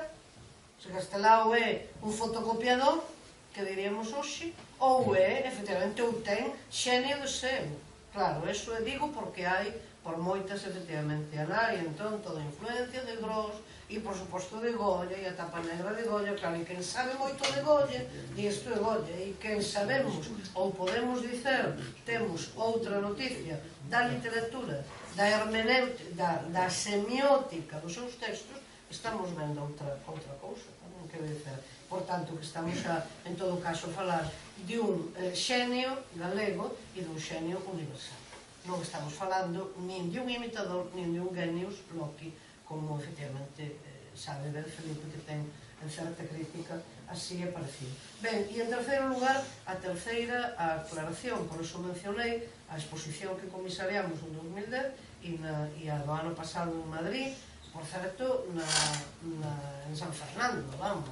se Castelao é un fotocopiador, que diríamos hoxe, ou efectivamente, ou ten xenio de seu. Claro, eso digo porque hai por moitas, efectivamente, Anai, entón, toda a influencia de Gros, e, por suposto, de Goya, e a tapa negra de Goya, claro, e quen sabe moito de Goya, e isto é Goya, e quen sabemos, ou podemos dicer, temos outra noticia da literatura, da hermenéutica, da semiótica dos seus textos, estamos vendo outra cousa, tamén quero dicer. Por tanto, que estamos en todo caso, a falar de un xenio galego e dun xenio universal. Non estamos falando nin de un imitador, nin de un genius loci, como efectivamente sabe ver Felipe, que ten en certa crítica así é parecido. Ben, e en terceiro lugar, a terceira aclaración, por eso mencionei a exposición que comisariamos en 2010 e a do ano pasado en Madrid, por certo, en San Fernando, vamos,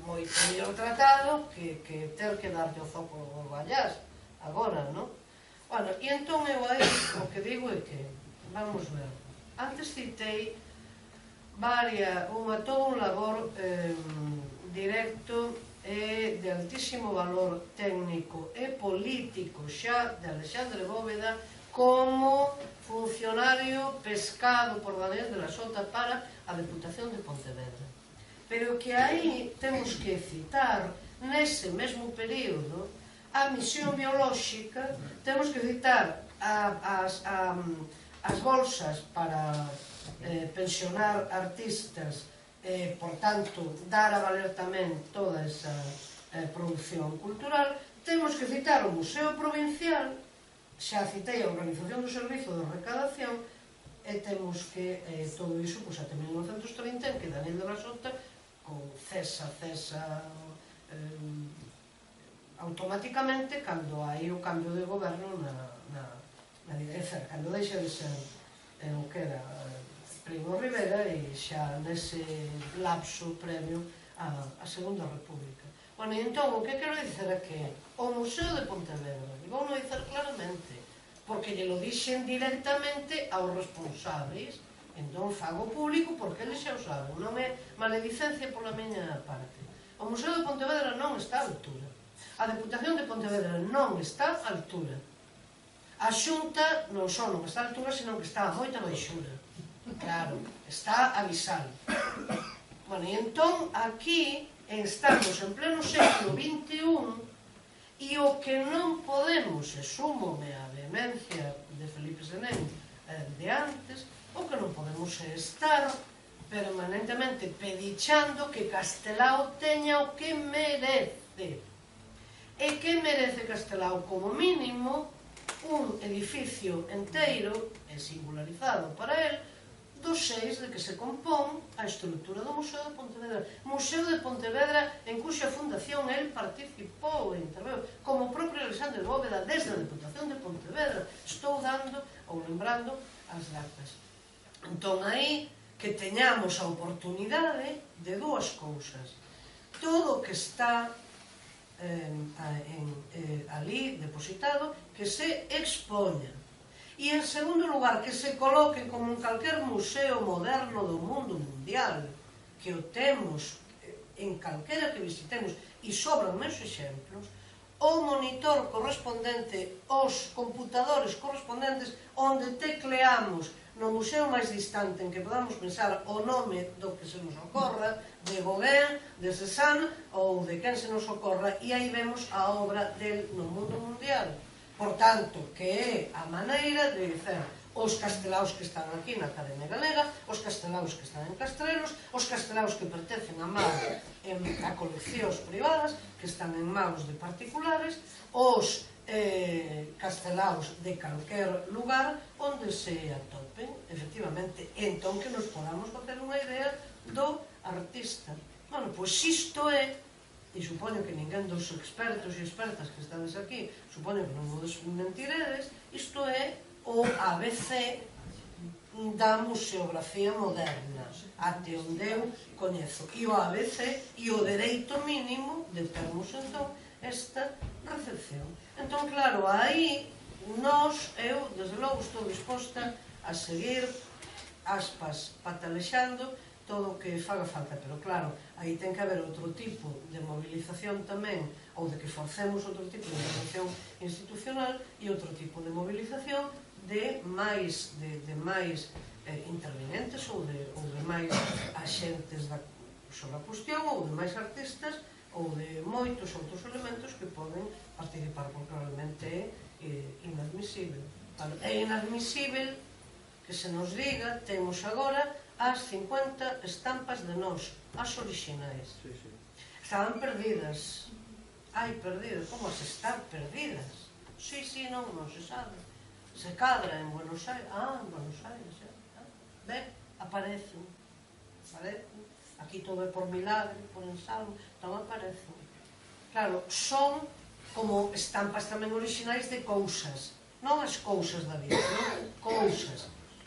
moito mellor tratado que ter que darlle o zoco ao Vallás agora, non? Bueno, e entón eu aí o que digo é que, vamos ver, antes citei todo un labor directo e de altísimo valor técnico e político xa de Alexandre Bóveda como funcionario pescado por Daniel de la Sota para a Deputación de Pontevedra. Pero que aí temos que citar, nese mesmo período, a misión biolóxica, temos que citar as bolsas para pensionar artistas, por tanto, dar a valer tamén toda esa produción cultural, temos que citar o Museo Provincial, xa citei a Organización do Servizo de Recadación, e temos que todo iso, até 1930, en que Daniel de la Sota, con cesa automáticamente cando hai o cambio de goberno na dirección, cando deixa de ser o que era Primo Rivera e xa nese lapso previo á Segunda República. Bueno, e entón, o que quero dizer é que o Museo de Pontevedra, e vou non dizer claramente, porque lle lo dixen directamente aos responsables, entón fago público porque eles xa o saben, non é maledicencia pola miña parte. O Museo de Pontevedra non está á altura. A Deputación de Pontevedra non está á altura. A Xunta non só non está á altura, senón que está a moita baixura. Claro, está avisal. Bueno, e entón, aquí estamos en pleno século XXI e o que non podemos, e súmome a vehemencia de Felipe Senén de antes, o que non podemos é estar permanentemente pedichando que Castelao teña o que merece. E que merece Castelao, como mínimo, un edificio enteiro e singularizado para el dos 6 de que se compón a estrutura do Museo de Pontevedra. Museo de Pontevedra en cuxa fundación el participou e interveu como o propio Alexandre Bóveda desde a Deputación de Pontevedra. Estou dando ou lembrando as datas. Entón aí que teñamos a oportunidade de dúas cousas. Todo o que está ali depositado, que se expoña. E, en segundo lugar, que se coloque como en calquer museo moderno do mundo mundial, que o temos en calquera que visitemos, e sobran meus exemplos, o monitor correspondente, os computadores correspondentes, onde tecleamos no museo máis distante en que podamos pensar o nome do que se nos ocorra, de Gauguin, de Cézanne ou de quen se nos ocorra, e aí vemos a obra del no mundo mundial. Por tanto, que é a maneira de dizer os castelaos que están aquí na Academia Galega, os castelaos que están en Castrelos, os castelaos que pertencen a coleccións privadas, que están en maus de particulares, os castelaos de calquer lugar onde se atopen, efectivamente, entón que nos podamos facer unha idea do artista. Bueno, pois isto é, e supoño que ninguén dos expertos e expertas que estades aquí, supoño que non vos mentiredes, isto é o ABC da museografía moderna, até onde eu coñezo. E o ABC e o dereito mínimo de termos, entón, esta recepción. Entón, claro, aí eu, desde logo, estou disposta a seguir, aspas, patalexando todo o que faga falta, pero claro, aí ten que haber outro tipo de movilización tamén, ou de que forcemos outro tipo de intervención institucional e outro tipo de movilización de máis intervinentes ou de máis axentes sobre a cuestión, ou de máis artistas, ou de moitos outros elementos que poden participar, porque realmente é inadmisible. É inadmisible que se nos diga, temos agora as 50 estampas de nós, as orixinais. Estaban perdidas. Ai, perdidas, como se están perdidas? Sí, non se sabe. Se cadra en Buenos Aires, en Buenos Aires, ben, aparecen. Aquí todo é por milagre, por ensalmo, non aparecen. Claro, son como estampas tamén orixinais de cousas, non as cousas da vida, non?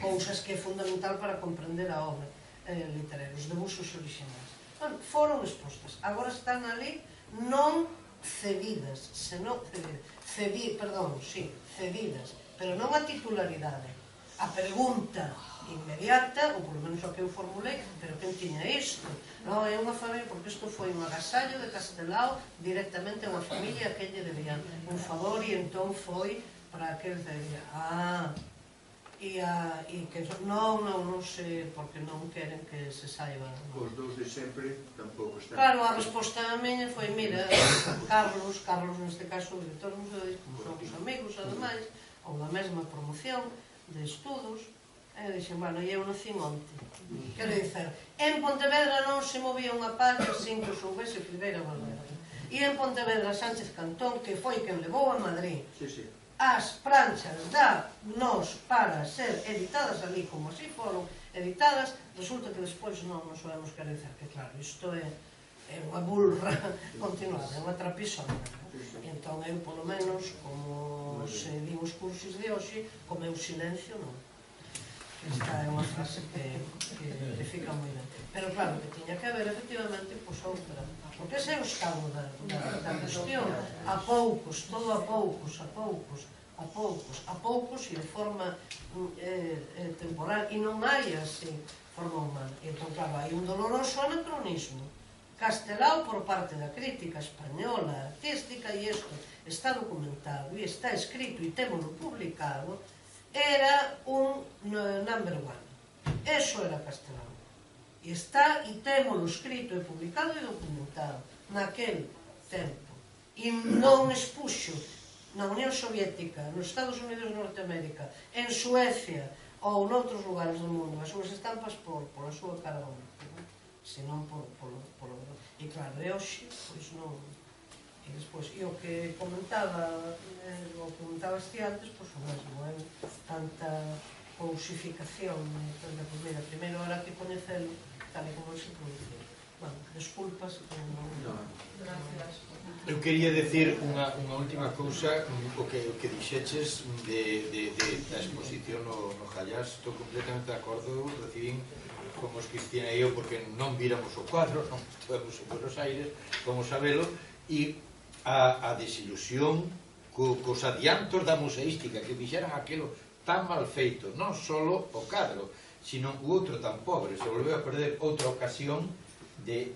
Cousas que é fundamental para comprender a obra literaria, os debuxos orixinais. Bueno, foron expostas, agora están ali non cedidas, senón cedidas, pero non a titularidade. A pregunta inmediata, ou polo menos o que eu formulei, pero quen tiña isto? Non, é unha familia, porque isto foi un agasallo de Castelao directamente a unha familia que lle debían un favor e entón foi para aquel debía. E que non sei, porque non queren que se saiba. Os dous de sempre tampouco están. Claro, a resposta a miña foi, mira, Carlos neste caso, o director do museo, somos amigos, ademais, ou da mesma promoción de estudos, e dixen, bueno, e eu nací monte. Quero dizer, en Pontevedra non se movía unha palla sin que soubese Figueira Valverde. E en Pontevedra Sánchez Cantón, que foi quen levou a Madrid as pranchas da Nós para ser editadas ali como así foron editadas, resulta que despois non sabemos que dizer, que claro, isto é unha bulra continuada, é unha trapisona. E entón eu, polo menos, como se di os cursos de hoxe, co meu silencio non. Esta é unha frase que fica moi ben. Pero claro, que tiña que haber efectivamente outra, porque ese é o estado da cuestión. A poucos, todo a poucos e de forma temporal, e non hai así forma humana. E entón, claro, hai un doloroso anacronismo. Castelao, por parte da crítica española, artística, e isto está documentado e está escrito e témolo publicado, era un number one. Eso era Castelao. E está, e témolo escrito e publicado e documentado naquel tempo. E non expuxo na Unión Soviética, nos Estados Unidos de Norteamérica, en Suecia ou noutros lugares do mundo as súas estampas pola súa cara bonita, senón polo... E claro, e hoxe, pois non... E despois, e o que comentabas ti antes, pois o mesmo, tanta cousificación, tanta comida. Primeiro era que coñecelo, tal e como se produce. Bueno, desculpas, pero non... Gracias. Eu quería decir unha última cousa, o que dixeches da exposición no Jallás. Estou completamente de acordo, recibín como os Cristina e eu, porque non víramos o cuadro, non estivemos en Buenos Aires, como sabelo, e a desilusión cos adiantos da museística que fixeran aquilo tan mal feito, non só o cadro, sino o outro tan pobre. Se volveu a perder outra ocasión de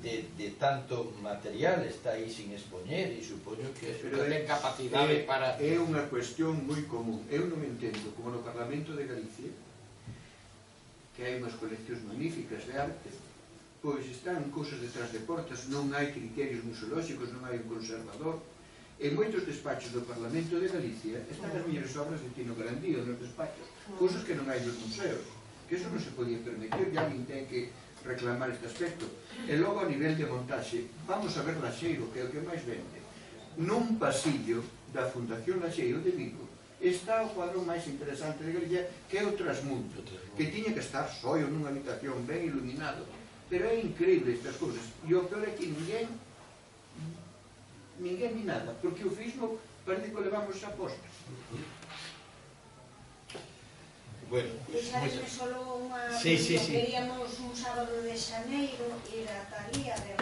tanto material, está aí sin expoñer, e supoño que ten capacidade para... É unha cuestión moi común. Eu non entendo como no Parlamento de Galicia, que hai unhas coleccións magníficas de arte, pois están cousas detrás de portas, non hai criterios museolóxicos, non hai un conservador. En moitos despachos do Parlamento de Galicia están as mellores obras de Tino Grandío nos despachos, cousas que non hai nos museos, que eso non se podía permitir, e alguén ten que reclamar este aspecto. E logo a nivel de montaxe, vamos a ver Laxeiro, que é o que máis vende. Nun pasillo da Fundación Laxeiro de Vigo está o cuadro máis interesante de Galicia, que é o Trasmundo, que tiña que estar soio nunha habitación ben iluminado. Pero é increíble estas cousas, e o peor é que ninguén ni nada, porque o fismo parece que o levamos a posto. Bueno, deixarme solo unha... Queríamos un sábado de xaneiro ir ata ali a ver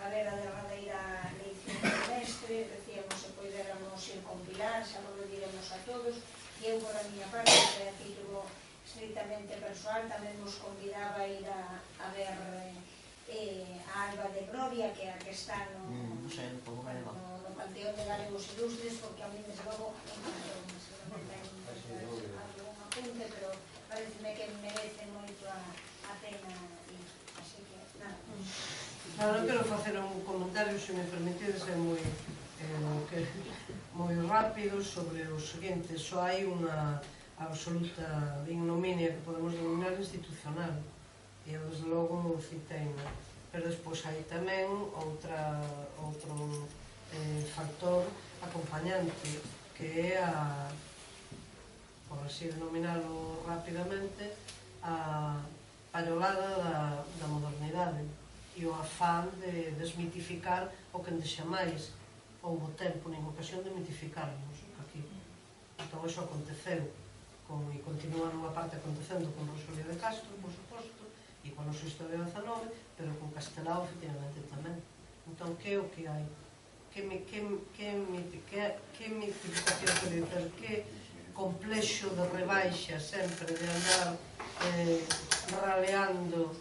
a derradeira leición do mestre, decíamos se poidéramos ir compilar, xa lo diremos a todos, e eu por a miña parte, que a título estritamente persoal, tamén nos convidaba a ir a ver a Alba de Gloria, que é a que está no Panteón de Galegos Ilustres, porque a mí, desde logo, seguramente ten algún apunte, pero pareceme que merece moito a pena ir, así que, nada. Ahora quero facer un comentario, se me permitides, é moi rápido sobre o seguinte. Só hai unha absoluta ignominia que podemos denominar institucional, e eu desde logo citei, pero despois hai tamén outro factor acompañante, que é por así denominalo rapidamente, a pallolada da modernidade e o afán de desmitificar o que endexamais houbo tempo nin ocasión de mitificarnos aquí. Entón, iso aconteceu e continúa nunha parte acontecendo con Rosalía de Castro, por suposto, e con o noso historia 19, pero con Castelao, efectivamente, tamén. Entón, que é o que hai? Que mitificación, quer dizer, que complexo de rebaixa sempre de andar raleando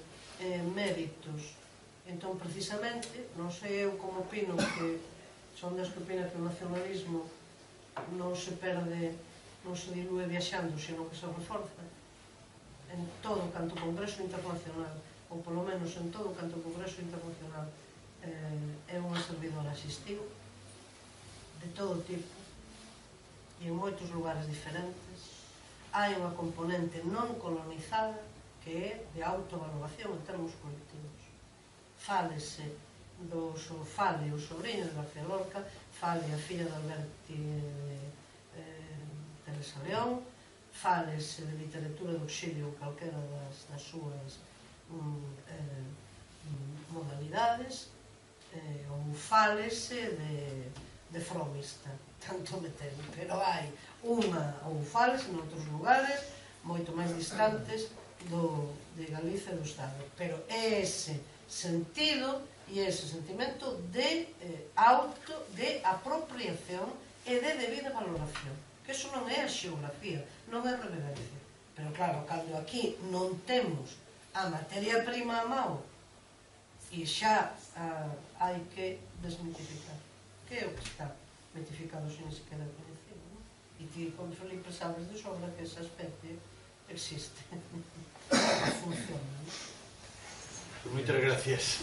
méritos. Entón, precisamente, non sei eu como opino, que son das que opina que o nacionalismo non se perde, non se dilúe viaxando, senón que se reforza en todo canto congreso internacional, ou polo menos en todo canto congreso internacional é unha servidora asistiu de todo tipo e en moitos lugares diferentes. Hai unha componente non colonizada que é de autovaloración en termos colectivos. Fálese fale o sobrinho de García Lorca, fale a filla de Alberti Teresa León, fálese de literatura de auxilio en calquera das súas modalidades, ou fálese de fromista, tanto me temo, pero hai unha, ou fálese noutros lugares moito máis distantes de Galicia e do Estado, pero é ese sentido e ese sentimento de apropiación e de debida valoración, que iso non é a xeografía, non é a reverencia. Pero claro, cando aquí non temos a materia prima a mão e xa hai que desmitificar, que é o que está mitificado sin sequera coñecido, e ti con Felipe sabes de sobra que esa especie existe, funciona. Moitas gracias.